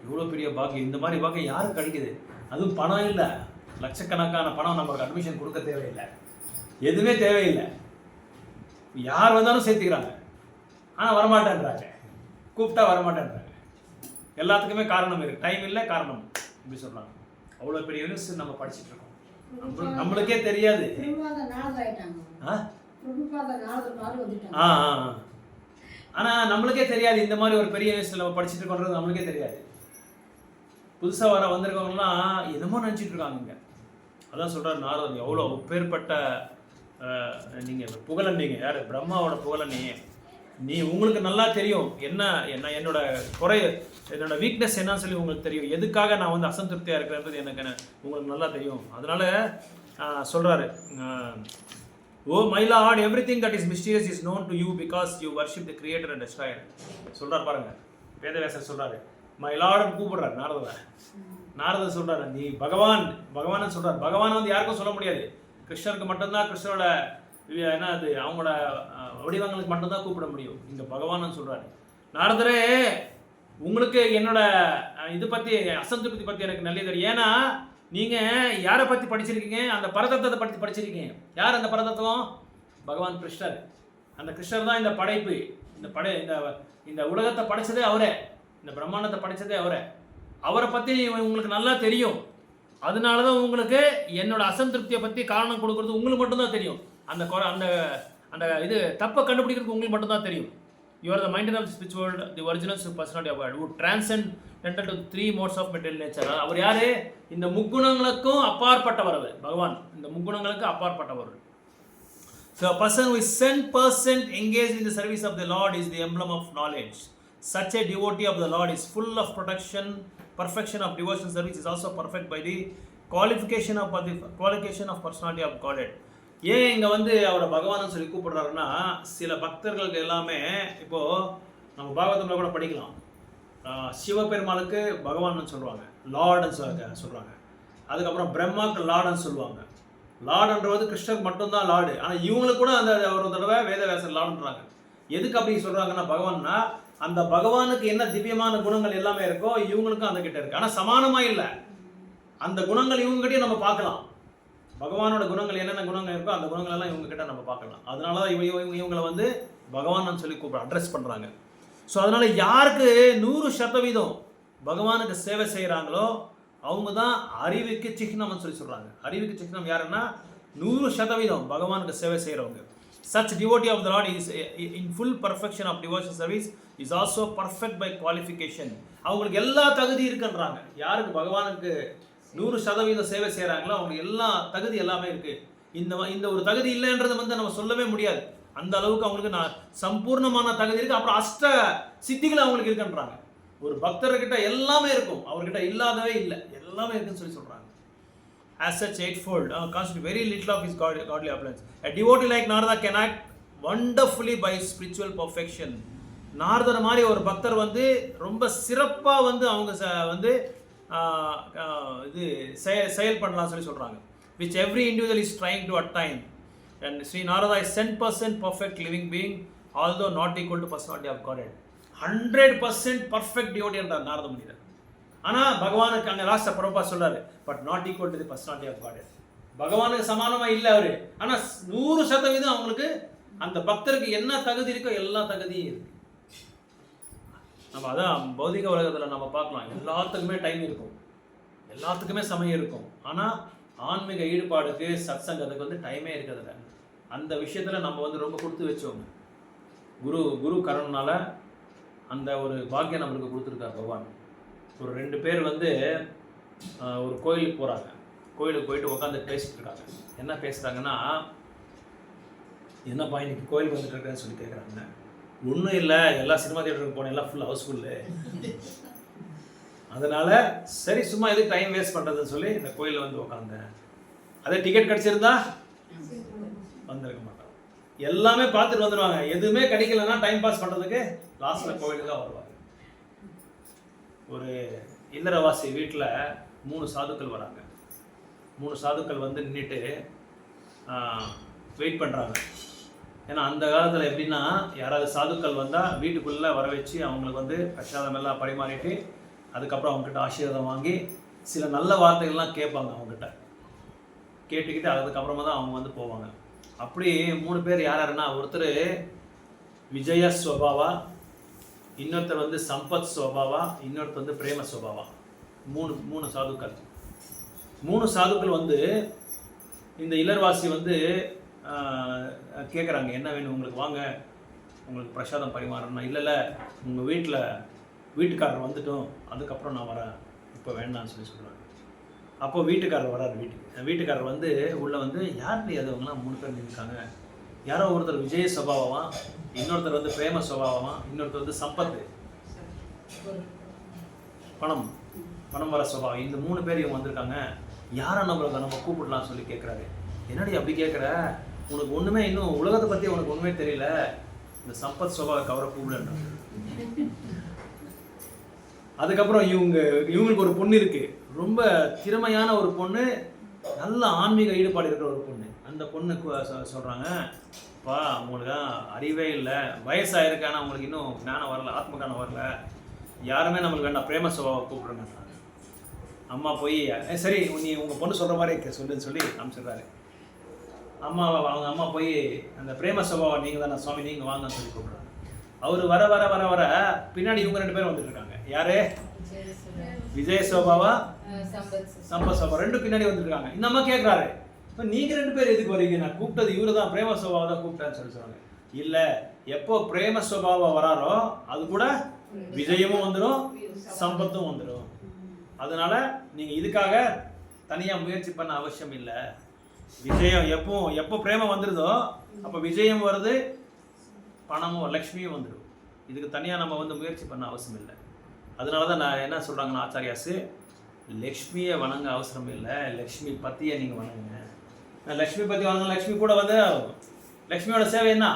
எவ்வளோ பெரிய பாக்கியம். இந்த மாதிரி பாக்கியம் யாரும் கிடைக்குது? அதுவும் பணம் இல்லை, லட்சக்கணக்கான பணம் நம்மளுக்கு அட்மிஷன் கொடுக்க தேவையில்லை, எதுவுமே தேவையில்லை. யார் வந்தாலும் சேர்த்துக்கிறாங்க, ஆனால் வரமாட்டேன்றாங்க, கூப்பிட்டா வரமாட்டேன்றாங்க. எல்லாத்துக்குமே காரணம் இருக்குது, டைம் இல்லை காரணம் இப்படி சொல்கிறாங்க. அவ்வளோ பெரிய யூனிவர்சிட்டி நம்ம படிச்சுட்டு இருக்கோம், நம்மளுக்கே தெரியாது. ஆனால் நம்மளுக்கே தெரியாது இந்த மாதிரி ஒரு பெரிய யூனிவர்சிட்டி நம்ம படிச்சுட்டு இருக்கோன்றது நம்மளுக்கே தெரியாது. புதுசாக வந்திருக்கவங்கலாம் என்னமோ நினச்சிட்டு இருக்காங்க இங்கே. அதான் சொல்கிறார் நாரதன், எவ்வளோ பேர்பட்ட நீங்கள் புகழன், நீங்கள் யார் பிரம்மாவோட புகழன் நீ உங்களுக்கு நல்லா தெரியும் என்னோட குறை, என்னோட வீக்னஸ் என்னன்னு சொல்லி உங்களுக்கு தெரியும், எதுக்காக நான் வந்து அசந்திருப்தியாக இருக்கிறேன்றது எனக்கு உங்களுக்கு நல்லா தெரியும். அதனால சொல்கிறாரு, oh my Lord, everything that is mysterious is known to you because you worship the creator and destroyer. சொல்கிறார் பாருங்க, வேதவியாசர் சொல்கிறாரு, மை லார்டுன்னு கூப்பிடுறாரு நாரதர் சொல்கிறாரு, நீ பகவான் சொல்கிறார். பகவான் வந்து யாருக்கும் சொல்ல முடியாது, கிருஷ்ணருக்கு மட்டும்தான், கிருஷ்ணரோட என்னது அவங்களோட வடிவங்களுக்கு மட்டும்தான் கூப்பிட முடியும். இங்கே பகவான் சொல்கிறாரு, நாரதரே உங்களுக்கு என்னோட இது பற்றி அசந்திருப்தி பற்றி எனக்கு நல்ல தெரியும். ஏன்னா நீங்கள் யாரை பற்றி படிச்சிருக்கீங்க? அந்த பரதத்துவத்தை பற்றி படிச்சிருக்கீங்க. யார் அந்த பரதத்துவம்? பகவான் கிருஷ்ணர். அந்த கிருஷ்ணர் தான் இந்த படைப்பு, இந்த உலகத்தை படைச்சதே அவரே, இந்த பிரம்மாண்டத்தை படைச்சதே அவரை பற்றி உங்களுக்கு நல்லா தெரியும். அதனால தான் உங்களுக்கு என்னோட அசந்திருப்தியை பற்றி காரணம் கொடுக்குறது உங்களுக்கு மட்டும்தான் தெரியும். அந்த இது தப்பை கண்டுபிடிக்கிறதுக்கு உங்களுக்கு மட்டும்தான் தெரியும். You are the mind of the spiritual world, the original personality of God, who transcend to 3 modes of material nature. அவர் யாரு? இந்த முக்குணங்களுக்கும் அப்பாற்பட்டவர் அவர் பகவான். இந்த முக்குணங்களுக்கு அப்பாற்பட்டவர். So a person who is 100% engaged in the service of the Lord is the emblem of knowledge. Such a devotee of the Lord is full of perfection of devotion service, is also perfect by the qualification of personality of Godhead. ஏன் இங்கே வந்து அவரை பகவான் சொல்லி கூப்பிடுறாருன்னா, சில பக்தர்களுக்கு எல்லாமே இப்போது நம்ம பாகவதத்தில் கூட படிக்கலாம், சிவபெருமானுக்கு பகவான் சொல்லுவாங்க, லார்டுன்னு சொல்கிறாங்க. அதுக்கப்புறம் பிரம்மாவுக்கு லார்டுன்னு சொல்லுவாங்க. லார்டுன்றது கிருஷ்ணருக்கு மட்டும்தான் லார்டு. ஆனால் இவங்களுக்கு கூட அந்த ஒரு தடவை வேதவியாசர் லார்டுன்றாங்க. எதுக்கு அப்படி சொல்கிறாங்கன்னா, பகவான்னா அந்த பகவானுக்கு என்ன திவ்யமான குணங்கள் எல்லாமே இருக்கோ இவங்களுக்கும் அந்த கிட்ட இருக்குது. ஆனால் சமானமாக இல்லை, அந்த குணங்கள் இவங்ககிட்டயும் நம்ம பார்க்கலாம். பகவானோட குணங்கள் என்னென்ன குணங்கள் இருக்கோ அந்த குணங்கள் எல்லாம் இவங்க கிட்ட நம்ம பார்க்கலாம். அதனால தான் இவங்களை வந்து பகவான் சொல்லி அட்ரஸ் பண்ணுறாங்க. ஸோ அதனால யாருக்கு 100% பகவானுக்கு சேவை செய்கிறாங்களோ அவங்க தான் அறிவுக்கு சிஹ்னம்னு சொல்கிறாங்க. அறிவுக்கு சிஹ்னம் யாருன்னா 100% பகவானுக்கு சேவை செய்கிறவங்க. Such devotee of the Lord is in full perfection of devotion service, is also perfect by qualification. அவங்களுக்கு எல்லா தகுதி இருக்குன்றாங்க. யாருக்கு பகவானுக்கு 100% சேவை செய்கிறாங்களோ அவங்களுக்கு எல்லா தகுதி எல்லாமே இருக்குது. இந்த ஒரு தகுதி இல்லைன்றது வந்து நம்ம சொல்லவே முடியாது. அந்த அளவுக்கு அவங்களுக்கு சம்பூர்ணமான தகுதி இருக்குது. அப்புறம் அஷ்ட சித்திகள் அவங்களுக்கு இருக்குன்றாங்க. ஒரு பக்தர்கிட்ட எல்லாமே இருக்கும், அவர்கிட்ட இல்லாதவே இல்லை, எல்லாமே இருக்குன்னு சொல்கிறாங்க. As such, eightfold constitute very little of his godly appearance. A devotee like Narada can act wonderfully by spiritual perfection. நாரதர் மாதிரி ஒரு பக்தர் வந்து ரொம்ப சிறப்பாக வந்து அவங்க வந்து இது செயல் பண்ணலாம் சொல்கிறாங்க. which every individual is trying to attain. And Sri Narada is 100% perfect living being, although not equal to personality of Godhead. 100% perfect devotee என்றார் நாரத முனிவர். ஆனால் பகவானுக்கு அங்கே லாஸ்ட் பிரபா சொல்றாரு, but not equal to the personality of God. பகவானுக்கு சமானமாக இல்லை அவர். ஆனால் 100% அவங்களுக்கு அந்த பக்தருக்கு என்ன தகுதி இருக்கோ எல்லா தகுதியும் இருக்கு. நம்ம அதான் பௌதிக உலகத்தில் நம்ம பார்க்கலாம், எல்லாத்துக்குமே டைம் இருக்கும், எல்லாத்துக்குமே சமயம் இருக்கும். ஆனால் ஆன்மீக ஈடுபாடுக்கு சத்சங்கத்துக்கு வந்து டைமே இருக்கிறதில்ல. அந்த விஷயத்தில் நம்ம வந்து ரொம்ப கொடுத்து வச்சோங்க. குரு கருணால அந்த ஒரு பாக்கியம் நம்மளுக்கு கொடுத்துருக்கார் பகவான். ஒரு 2 பேர் வந்து ஒரு கோயிலுக்கு போகிறாங்க. கோயிலுக்கு போயிட்டு உட்காந்து பேசிட்டு இருக்காங்க. என்ன பேசுகிறாங்கன்னா, என்னப்பா இன்னைக்கு கோயிலுக்கு வந்துட்டு இருக்கேன்னு சொல்லி கேட்குறாங்க. ஒன்றும் இல்லை, எல்லா சினிமா தியேட்டருக்கு போனேன், எல்லாம் ஃபுல் ஹவுஸ்ஃபுல்லு, அதனால் சரி சும்மா எதுக்கு டைம் வேஸ்ட் பண்ணுறதுன்னு சொல்லி இந்த கோயிலில் வந்து உட்காந்தேன். அதே டிக்கெட் கிடச்சிருந்தா வந்திருக்க மாட்டோம். எல்லாமே பார்த்துட்டு வந்துடுவாங்க. எதுவுமே கிடைக்கலன்னா டைம் பாஸ் பண்ணுறதுக்கு லாஸ்ட்டில் கோவிலுக்கு தான் வருவாங்க. ஒரு இல்லறவாசி வீட்டில் 3 சாதுக்கள் வராங்க. 3 சாதுக்கள் வந்து நின்றுட்டு வெயிட் பண்ணுறாங்க. ஏன்னா அந்த காலத்தில் எப்படின்னா யாராவது சாதுக்கள் வந்தால் வீட்டுக்குள்ளே வர வச்சு அவங்களுக்கு வந்து பிரசாதம் எல்லாம் பரிமாறிட்டு அதுக்கப்புறம் அவங்ககிட்ட ஆசீர்வாதம் வாங்கி சில நல்ல வார்த்தைகள்லாம் கேட்பாங்க. அவங்ககிட்ட கேட்டுக்கிட்டு அதுக்கப்புறமா தான் அவங்க வந்து போவாங்க. அப்படி 3 பேர் யாருன்னா ஒருத்தர் விஜய ஸ்வபாவா, இன்னொருத்தர் வந்து சம்பத் ஸ்வபாவா, இன்னொருத்தர் வந்து பிரேம ஸ்வபாவா. 3 சாதுக்கள். 3 சாதுக்கள் வந்து இந்த இல்லர்வாசி வந்து கேட்குறாங்க, என்ன வேணும் உங்களுக்கு, வாங்க உங்களுக்கு பிரசாதம் பரிமாறணும். இல்லை உங்கள் வீட்டுக்காரர் வந்துட்டோம், அதுக்கப்புறம் நான் வரேன், இப்போ வேண்டாம்னு சொல்கிறாங்க. அப்போ வீட்டுக்காரர் வராரு. வீட்டுக்காரர் வந்து உள்ளே வந்து யாருன்னு எதுவங்களாம் 3 பேர் நின்றுருக்காங்க. யாரோ ஒருத்தர் விஜய சுபாவமா, இன்னொருத்தர் வந்து பிரேம சுபாவமா, இன்னொருத்தர் வந்து சம்பத்து பணம் வர சுபாவம். இந்த 3 பேர் இவங்க வந்திருக்காங்க. யாரை நம்ம கூப்பிடலாம் சொல்லி கேட்குறாரு. என்னடி அப்படி கேட்குற, உனக்கு ஒன்றுமே இன்னும் உலகத்தை பற்றி உனக்கு ஒன்றுமே தெரியல, இந்த சம்பத் சுபாவை கவரை கூப்பிடுன்றாங்க. அதுக்கப்புறம் இவங்களுக்கு ஒரு பொண்ணு இருக்கு, ரொம்ப திறமையான ஒரு பொண்ணு, நல்ல ஆன்மீக ஈடுபாடு இருக்கிற ஒரு பொண்ணு. அந்த பொண்ணுக்கு சொல்கிறாங்க, பா உங்களுக்கு அறிவே இல்லை, வயசாயிருக்கு, ஆனால் உங்களுக்கு இன்னும் ஞானம் வரல, ஆத்மகானம் வரல, யாருமே நம்மளுக்கு வேண்டாம், பிரேம சுபாவை கூப்பிடுறாங்க. அம்மா போய் சரி நீ உங்கள் பொண்ணு சொல்கிற மாதிரி சொல்லுன்னு சொல்லி அனுப்பிச்சிடுறாரு. அவங்க அம்மா போய் அந்த பிரேம சுபாவை நீங்கள் தானே சுவாமி, நீங்கள் வாங்கன்னு சொல்லி கூப்பிடுறாங்க. அவர் வர வர வர வர பின்னாடி இவங்க 2 பேரும் வந்துட்டு இருக்காங்க. யாரு? விஜய சோபாவா, சம்பத் சோபா, 2 பின்னாடி வந்துருக்காங்க. இந்த அம்மா கேட்குறாரு, இப்போ நீங்கள் 2 பேர் எதுக்கு வரீங்க, நான் கூப்பிட்டது இவரு தான், பிரேம சோபாவை தான் கூப்பிட்டேன்னு சொல்லி சொல்லுவாங்க. இல்லை, எப்போ பிரேம சோபாவை வராரோ அது கூட விஜயமும் வந்துடும், சம்பத்தும் வந்துடும். அதனால நீங்கள் இதுக்காக தனியாக முயற்சி பண்ண அவசியம் இல்லை. விஜயம் எப்போ பிரேமம் வந்துடுதோ அப்போ விஜயம் வருது, பணமும் லக்ஷ்மியும் வந்துடும். இதுக்கு தனியாக நம்ம வந்து முயற்சி பண்ண அவசியம் இல்லை. அதனால தான் நான் என்ன சொல்கிறாங்கன்னா ஆச்சாரியாஸு, லக்ஷ்மியை வணங்க அவசரம் இல்லை, லக்ஷ்மி பற்றியை நீங்கள் வணங்குங்க. லக்ஷ்மி பற்றி வணங்க, லக்ஷ்மி கூட வந்து லக்ஷ்மியோட சேவை என்ன,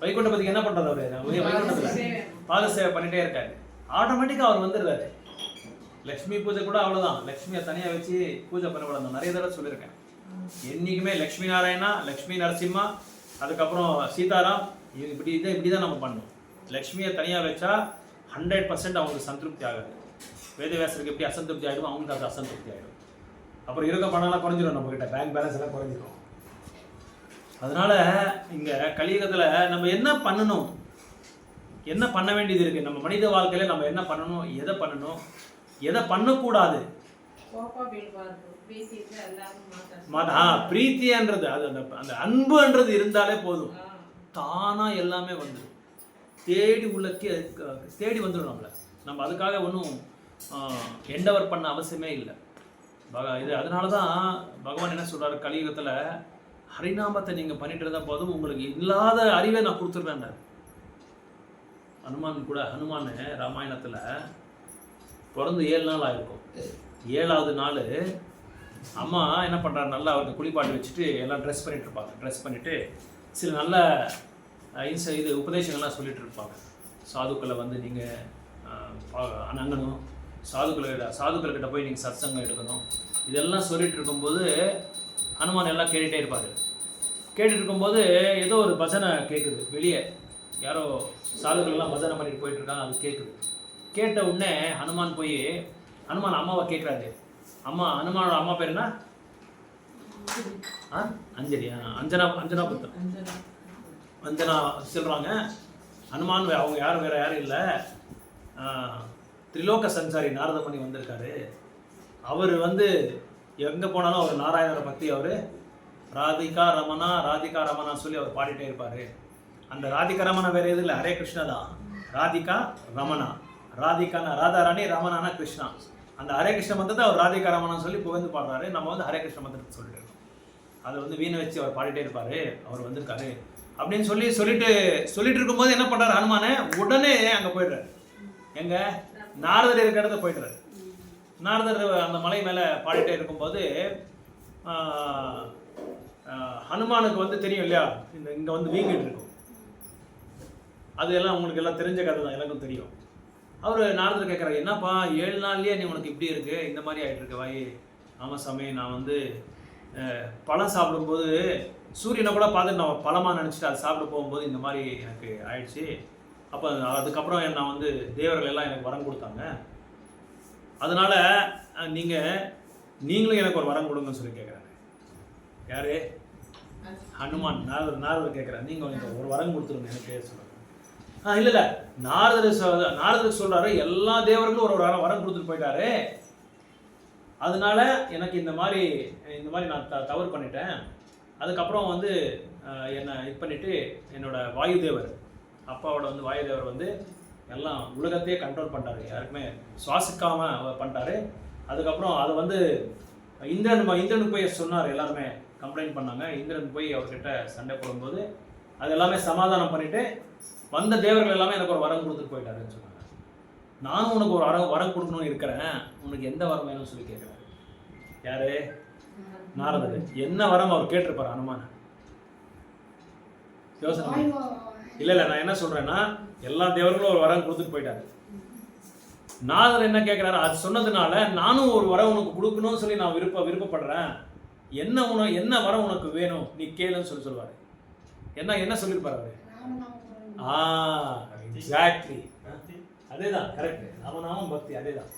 வைகுண்ட பற்றிக்கு என்ன பண்ணுறது, அவர் வைகுண்டத்தில் பாத சேவை பண்ணிகிட்டே இருக்காரு. ஆட்டோமேட்டிக்காக அவர் வந்துடுறாரு. லக்ஷ்மி பூஜை கூட அவ்வளோதான், லக்ஷ்மியை தனியாக வச்சு பூஜை பண்ணக்கூடாது. நிறைய தடவை சொல்லியிருக்கேன். என்றைக்குமே லக்ஷ்மி நாராயணா, லக்ஷ்மி நரசிம்மா, அதுக்கப்புறம் சீதாராம், இப்படி தான் நம்ம பண்ணணும். லக்ஷ்மியை தனியாக வச்சா 100% அவங்களுக்கு சந்திருப்தி ஆகாது. வேதவியாசருக்கு எப்படி அசந்திருப்தி ஆகிடும், அவங்களுக்கு அது அசந்திருப்தி ஆகிடும். அப்புறம் இருக்க பணம்லாம் குறைஞ்சிடும், நம்மக்கிட்ட பேங்க் பேலன்ஸ் எல்லாம் குறைஞ்சிடும். அதனால இங்கே கலியுகத்தில் நம்ம என்ன பண்ணணும், என்ன பண்ண வேண்டியது இருக்குது, நம்ம மனித வாழ்க்கையில் நம்ம என்ன பண்ணணும், எதை பண்ணக்கூடாது. பிரீத்தின்றது அது அந்த அன்புன்றது இருந்தாலே போதும், தானா எல்லாமே வந்துடும். தேடி வந்துடும் நம்மளை. நம்ம அதுக்காக ஒன்றும் எண்டவர் பண்ண அவசியமே இல்லை. இது அதனால தான் பகவான் என்ன சொல்கிறாரு, கலியுகத்தில் ஹரிநாமத்தை நீங்கள் பண்ணிட்டு இருந்தால் போதும், உங்களுக்கு இல்லாத அறிவை நான் கொடுத்துருவேன். ஹனுமான் ராமாயணத்தில் பிறந்து 7 நாள் ஆகிருக்கும். 7ஆவது நாள் அம்மா என்ன பண்ணுறாரு, நல்லா அவருக்கு குளிப்பாட்டி வச்சுட்டு எல்லாம் ட்ரெஸ் பண்ணிகிட்டு இருப்பாங்க. ட்ரெஸ் பண்ணிவிட்டு சில நல்ல உபதேசங்கள்லாம் சொல்லிகிட்டு இருப்பாங்க. சாதுக்களை வந்து நீங்கள் அணங்கணும், சாதுக்கள்கிட்ட போய் நீங்கள் சத்சங்கம் எடுக்கணும், இதெல்லாம் சொல்லிகிட்டு இருக்கும்போது ஹனுமான் எல்லாம் கேட்டுகிட்டே இருப்பார். கேட்டுட்டு இருக்கும்போது ஏதோ ஒரு பஜனை கேட்குது வெளியே, யாரோ சாதுக்கள்லாம் பஜனை பண்ணிட்டு போயிட்டு இருக்காங்க, அது கேட்குது. கேட்ட உடனே ஹனுமான் அம்மாவை கேட்குறாரு. ஹனுமானோட அம்மா பேர் என்ன? அஞ்சலியா? அஞ்சனா புத்தம். அஞ்சனா சொல்கிறாங்க. ஹனுமான் அவங்க வேறு யாரும் இல்லை, திரிலோக சஞ்சாரி நாரதமணி வந்திருக்காரு. அவர் வந்து எங்கே போனாலும் அவர் நாராயணரை பற்றி அவர் ராதிகா ரமணா சொல்லி அவர் பாடிட்டே இருப்பார். அந்த ராதிகா ரமணா வேறு எதுவும் இல்லை, ஹரே கிருஷ்ணா தான். ராதிகா ரமணா, ராதிகானா ராதாராணி, ரமணானா கிருஷ்ணா. அந்த ஹரே கிருஷ்ண மந்திரத்தை அவர் ராதிகா ரமணான்னு சொல்லி புகழ்ந்து பாடுறாரு. நம்ம வந்து ஹரே கிருஷ்ண மந்திரத்தை சொல்லிட்டு இருக்கோம். அதை வந்து வீணை வச்சு அவர் பாடிட்டே இருப்பார். அவர் வந்திருக்காரு அப்படின்னு சொல்லிட்டு இருக்கும்போது என்ன பண்ணுறாரு ஹனுமானே, உடனே அங்கே போய்ட்றாரு. எங்கே? நாரதர் இருக்கிற இடத்த போய்ட்றாரு. நாரதர் அந்த மலை மேலே பாடிட்டே இருக்கும்போது ஹனுமானுக்கு வந்து தெரியும் இல்லையா, இங்கே வந்து வீங்கிட்டு இருக்கும். அது எல்லாம் உங்களுக்கு எல்லாம் தெரிஞ்ச கதை தான், எனக்கும் தெரியும். அவர் நாரதர் கேட்குறாரு, என்னப்பா 7 நாள்லயே நீ உனக்கு இப்படி இருக்கு, இந்த மாதிரி ஆகிட்டு இருக்கு வாய்? ஆமாம் சாமி, நான் வந்து பழம் சாப்பிடும்போது சூரியனை கூட பார்த்து நான் பழமாக நினச்சிட்டு அதை சாப்பிட போகும்போது இந்த மாதிரி எனக்கு ஆயிடுச்சு. அப்போ அதுக்கப்புறம் நான் வந்து தேவர்கள் எல்லாம் எனக்கு வரம் கொடுத்தாங்க. அதனால் நீங்களும் எனக்கு ஒரு வரம் கொடுங்கன்னு சொல்லி கேட்குறாரு. யார்? ஹனுமான். நாரதர் கேட்குறாரு, நீங்கள் எனக்கு ஒரு வரம் கொடுத்துருங்க எனக்கு சொல்லுங்க. இல்லை நாரதர் சொல்கிறாரு, எல்லா தேவர்களும் ஒரு வரம் கொடுத்துட்டு போயிட்டாரு. அதனால எனக்கு இந்த மாதிரி நான் தவறு பண்ணிட்டேன். அதுக்கப்புறம் வந்து என்னை இது பண்ணிவிட்டு என்னோட வாயுதேவர், அப்பாவோட வந்து வாயுதேவர் வந்து எல்லாம் உலகத்தையே கண்ட்ரோல் பண்ணிட்டாரு, யாருக்குமே சுவாசிக்காமல் பண்ணிட்டாரு. அதுக்கப்புறம் அதை வந்து இந்திரனுக்கு போய் சொன்னார், எல்லாருமே கம்ப்ளைண்ட் பண்ணாங்க. இந்திரன் போய் அவர்கிட்ட சண்டை போடும்போது அது எல்லாமே சமாதானம் பண்ணிவிட்டு வந்த தேவர்கள் எல்லாமே எனக்கு ஒரு வரம் கொடுத்துட்டு போயிட்டாருன்னு சொன்னாங்க. நானும் உனக்கு ஒரு வரம் கொடுக்கணும்னு இருக்கிறேன், உனக்கு எந்த வரம் வேணும்னு சொல்லி கேட்குறாரு. யாரு? நாரதர். என்ன வரம் அவர் கேட்டிருப்பார் ஹனுமான்? யோசனை இல்லை. நான் என்ன சொல்றேன்னா, எல்லா தேவர்களும் ஒரு வரம் கொடுத்துட்டு போயிட்டாரு. நாரதர் என்ன கேட்கிறாரு, அது சொன்னதுனால நானும் ஒரு வரம் உனக்கு கொடுக்கணும்னு சொல்லி நான் விருப்பப்படுறேன். என்ன வரம் உனக்கு வேணும் நீ கேளுன்னு சொல்லுவாரு. என்ன சொல்லியிருப்பாரு அவரு? எக்ஸாக்ட்லி, அதேதான், கரெக்ட். நாமநாமம் பக்தி, அதேதான்.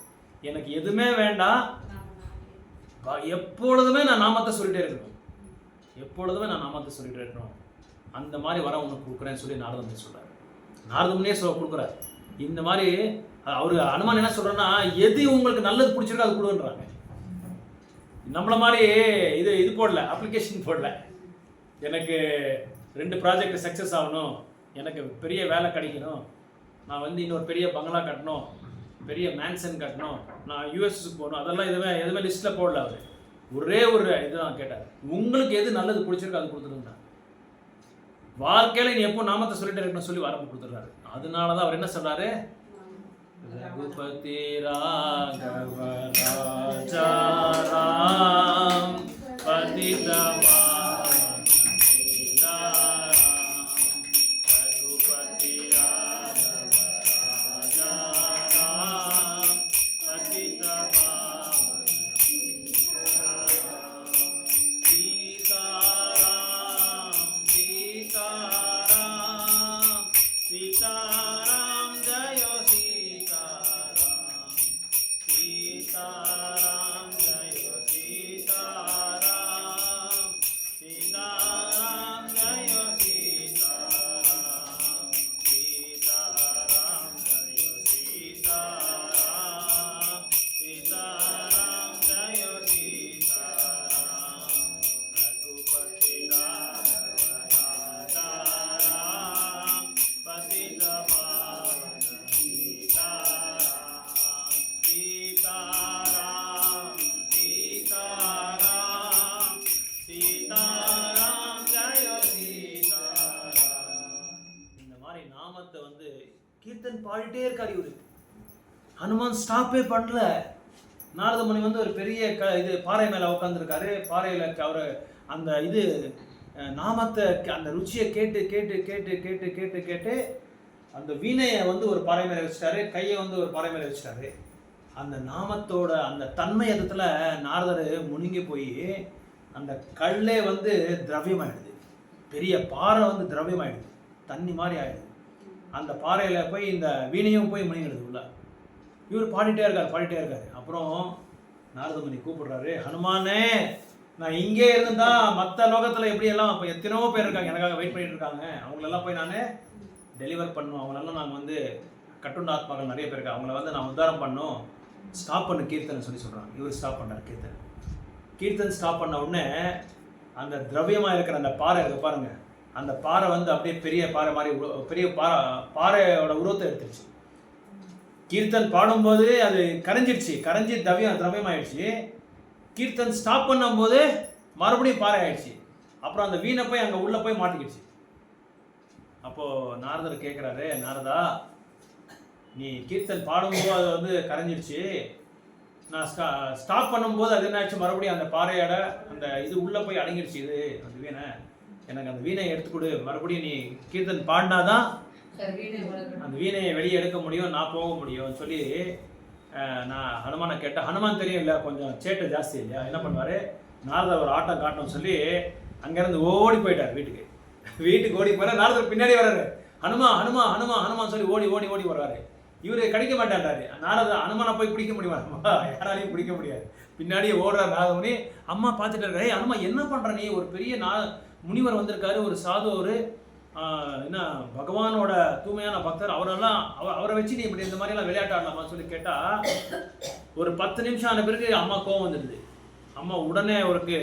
எனக்கு எதுவுமே வேண்டாம், எப்பொழுதுமே நான் நாமத்தை சொல்லிட்டே இருக்கணும், அந்த மாதிரி வர உனக்கு கொடுக்குறேன்னு சொல்லி நாரதன் சொல்றாரு. நாரதமுனே கொடுக்குறாரு. இந்த மாதிரி அவரு அனுமான் என்ன சொல்றேன்னா, எது உங்களுக்கு நல்லது பிடிச்சிருக்கோ அது கொடுன்றாங்க. நம்மள மாதிரி இது போடல, அப்ளிகேஷன் போடல. எனக்கு 2 ப்ராஜெக்ட் சக்ஸஸ் ஆகணும், எனக்கு பெரிய வேலை கிடைக்கணும், நான் வந்து இன்னொரு பெரிய பங்களா கட்டணும், பெரிய மேன்சன் கட்டணும், நான் யூஎஸ்க்கு போகணும், அதெல்லாம் எதுவுமே லிஸ்ட்டில் போடல. அவர் ஒரே ஒரு இதுதான் கேட்டார், உங்களுக்கு எது நல்லது பிடிச்சிருக்கோ அது கொடுத்துருங்க. வாழ்க்கையில் நீ எப்போ நாமத்தை சொல்லிட்டு இருக்கணும்னு சொல்லி வரம் கொடுத்துட்றாரு. அதனால தான் அவர் என்ன சொல்றாரு, ரகுபதி ராகவ ராஜா ராம் பதிதமா கீர்த்தன் பாடிட்டே இருக்காரு இவரு. ஹனுமான் ஸ்டாப்பே பண்ணல. நாரத முனி வந்து ஒரு பெரிய இது பாறை மேல உட்காந்துருக்காரு. பாறையில அவரு அந்த நாமத்தை அந்த ருச்சியை கேட்டு கேட்டு கேட்டு கேட்டு கேட்டு கேட்டு அந்த வீணையை வந்து ஒரு பாறை மேல வச்சுட்டாரு, கையை வந்து ஒரு பாறை மேல வச்சுட்டாரு. அந்த நாமத்தோட அந்த தன்மை இடத்துல நாரதர் முழுங்கி போய் அந்த கல்லே வந்து திரவியமாயிடுது. பெரிய பாறை வந்து திரவியமாயிடுது, தண்ணி மாதிரி ஆயிடுது. அந்த பாறையில் போய் இந்த வீணையும் போய் முழுங்கிடுது உள்ள. இவர் பாடிட்டே இருக்காரு. அப்புறம் நாரத முனி கூப்பிடுறாரு, ஹனுமானே, நான் இங்கே இருந்துட்டா மற்ற லோகத்தில் எப்படியெல்லாம் இப்போ எத்தனையோ பேர் இருக்காங்க, எனக்காக வெயிட் பண்ணிட்டு இருக்காங்க, அவங்களெல்லாம் போய் நான் டெலிவர் பண்ணும், அவங்களெல்லாம் நாங்கள் வந்து கட்டுண்ட ஆத்மாக்கள் நிறைய பேர் இருக்காங்க, அவங்கள வந்து நான் உத்தாரம் பண்ணும், ஸ்டாப் பண்ணு கீர்த்தனை சொல்லி சொல்கிறாங்க. இவர் ஸ்டாப் பண்ணார் கீர்த்தன் ஸ்டாப் பண்ண உடனே அந்த திரவியமாக இருக்கிற அந்த பாறை இருக்கு பாருங்க, அந்த பாறை வந்து அப்படியே பெரிய பாறை மாதிரி பெரிய பாறையோட உருவத்தை எடுத்துருச்சு. கீர்த்தன் பாடும்போது அது கரைஞ்சி திரவியமாயிடுச்சு. கீர்த்தன் ஸ்டாப் பண்ணும்போது மறுபடியும் பாறை ஆயிடுச்சு. அப்புறம் அந்த வீணை போய் அங்கே உள்ள போய் மாட்டிக்கிடுச்சு. அப்போது நாரதர் கேட்குறாரு, நாரதா, நீ கீர்த்தன் பாடும்போது அது வந்து கரைஞ்சிடுச்சு, நான் ஸ்டாப் பண்ணும்போது அது என்னாச்சு, மறுபடியும் அந்த பாறையோட அந்த இது உள்ளே போய் அடங்கிடுச்சு. இது அந்த வீணை, எனக்கு அந்த வீணையை எடுத்துக்கொடு, மறுபடியும் நீ கீர்த்தன் பாடினாதான் அந்த வீணையை வெளியே எடுக்க முடியும், நான் போக முடியும்னு சொல்லி நான் ஹனுமானை கேட்டேன். ஹனுமான் தெரியும் இல்லை, கொஞ்சம் சேட்டை ஜாஸ்தி இல்லையா, என்ன பண்ணுவார், நாரதர் ஒரு ஆட்டம் காட்டணும்னு சொல்லி அங்கேருந்து ஓடி போயிட்டார் வீட்டுக்கு ஓடி போகிறார். நாரதர் பின்னாடி வர்றாரு, ஹனுமா ஹனுமா ஹனுமா ஹனுமான் சொல்லி ஓடி ஓடி ஓடி வர்றாரு. இவர் கிடைக்க மாட்டாரு. நாரதர் ஹனுமானை போய் பிடிக்க முடியுமா, யாராலையும் பிடிக்க முடியாது. பின்னாடியே ஓடுறார் நாரதமுனி. அம்மா பார்த்துட்டு இருக்காரு, ஹனுமா என்ன பண்ணுற நீ, ஒரு பெரிய முனிவர் வந்திருக்காரு, ஒரு சாது, ஒரு என்ன பகவானோட தூய்மையான பக்தர், அவரை வச்சு நீ இப்படி இந்த மாதிரிலாம் விளையாட்டாடலாமான்னு சொல்லி கேட்டால், ஒரு 10 நிமிஷம் ஆன பிறகு அம்மா கோவம் வந்துடுது. அம்மா உடனே அவருக்கு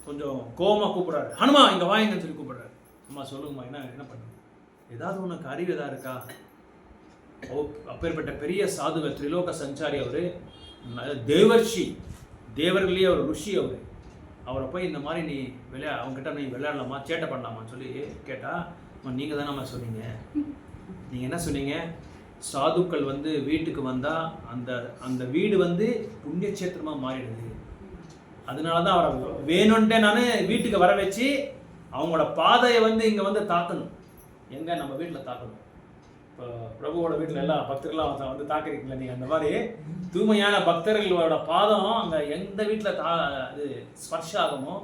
கொஞ்சம் கோவமாக கூப்பிட்றாரு, ஹனுமா இங்கே வாங்கன்னு சொல்லி கூப்பிட்றாரு. அம்மா சொல்லுங்கம்மா, என்ன பண்ணுங்க, ஏதாவது உனக்கு அறிவு எதா இருக்கா? அப்பேற்பட்ட பெரிய சாதுவர், திரிலோக சஞ்சாரி அவர், தேவர்ஷி, தேவர்களே ஒரு ருஷி அவர். அவரை போய் இந்த மாதிரி நீ அவங்ககிட்ட நீ விளையாடலாமா, சேட்டை பண்ணலாமான்னு சொல்லி கேட்டால், நீங்கள் தானம்மா சொன்னீங்க, நீங்கள் என்ன சொன்னீங்க, சாதுக்கள் வந்து வீட்டுக்கு வந்தால் அந்த வீடு வந்து புண்ணியக்ஷேத்திரமாக மாறிடுது, அதனால தான் அவரை வேணும்ன்ட்டே நான் வீட்டுக்கு வர வச்சு அவங்களோட பாதையை வந்து இங்கே வந்து தாக்கணும், எங்கே நம்ம வீட்டில் தாக்கணும். இப்போ பிரபுவோட வீட்டில் எல்லா பக்தர்களாம் வந்து தாக்குறீங்களா நீங்கள், அந்த மாதிரி தூய்மையான பக்தர்களோட பாதம் அங்கே எந்த வீட்டில் இது ஸ்பர்ஷ ஆகுமோ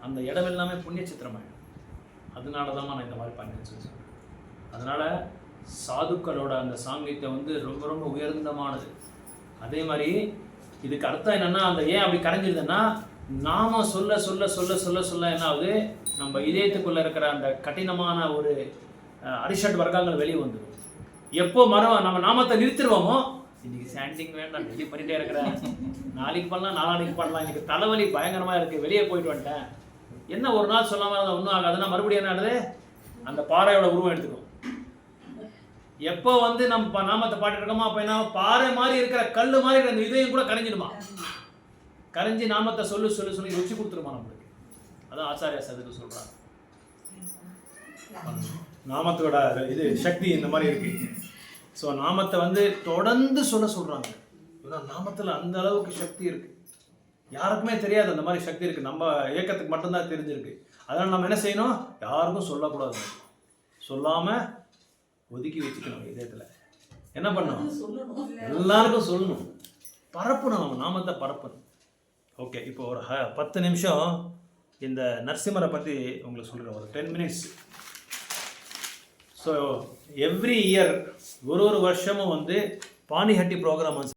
அந்த இடம் எல்லாமே புண்ணியச்சித்திரமாயிடும். அதனால தான் நான் இந்த மாதிரி பண்ணேன்னு சொல்லி சொல்கிறேன். அதனால் சாதுக்களோட அந்த சாங்கியத்தை வந்து ரொம்ப ரொம்ப உயர்ந்தமானது. அதே மாதிரி இதுக்கு அர்த்தம் என்னென்னா, அந்த ஏன் அப்படி கரைஞ்சிருதுன்னா, நாம சொல்ல சொல்ல சொல்ல சொல்ல சொல்ல என்ன ஆகுது, நம்ம இதயத்துக்குள்ளே இருக்கிற அந்த கடினமான ஒரு அரிஷட் வர்க்கங்கள் வெளியே வந்துடும். எப்போ நம்ம நாமத்தை நிறுத்திடுவோமோ, இன்னைக்கு சாண்டிங் வேண்டாம், டெய்லி பண்ணிகிட்டே இருக்கிறேன், நாளைக்கு பண்ணலாம், நாளானைக்கு பண்ணலாம், இன்னைக்கு தலைவலி பயங்கரமாக இருக்குது, வெளியே போயிட்டு வந்துட்டேன், என்ன ஒரு நாள் சொல்லாமல் இருந்தால் ஒன்றும் ஆகாதுன்னா மறுபடியும் என்ன ஆகுது, அந்த பாறையோட உருவம் எடுத்துக்கும். எப்போ வந்து நம்ம நாமத்தை பாட்டு இருக்கோமோ அப்போ என்ன, பாறை மாதிரி இருக்கிற கல் மாதிரி இருக்கிற அந்த இதயம் கூட கரைஞ்சிடுமா, கரைஞ்சி நாமத்தை சொல்லு சொல்லு சொல்லி ருச்சி கொடுத்துருமா நம்மளுக்கு. அதான் ஆச்சாரியா சதுக்கு சொல்கிறாங்க, நாமத்தோட இது சக்தி இந்த மாதிரி இருக்கு. ஸோ நாமத்தை வந்து தொடர்ந்து சொல்கிறாங்க. நாமத்தில் அந்த அளவுக்கு சக்தி இருக்கு, யாருக்குமே தெரியாது அந்த மாதிரி சக்தி இருக்கு, நம்ம இயக்கத்துக்கு மட்டும்தான் தெரிஞ்சிருக்கு. அதனால் நம்ம என்ன செய்யணும், யாருக்கும் சொல்லக்கூடாது, சொல்லாமல் ஒதுக்கி வச்சுக்கணும் இதயத்தில். என்ன பண்ணணும், எல்லாருக்கும் சொல்லணும், பரப்பணும், நம்ம நாமத்தை பரப்பணும். ஓகே, இப்போ ஒரு 10 நிமிஷம் இந்த நரசிம்மரை பற்றி உங்களுக்கு சொல்கிறேன், ஒரு 10 minutes. ஸோ எவ்ரி இயர் ஒரு வருஷமும் வந்து பாணிஹட்டி ப்ரோக்ராம்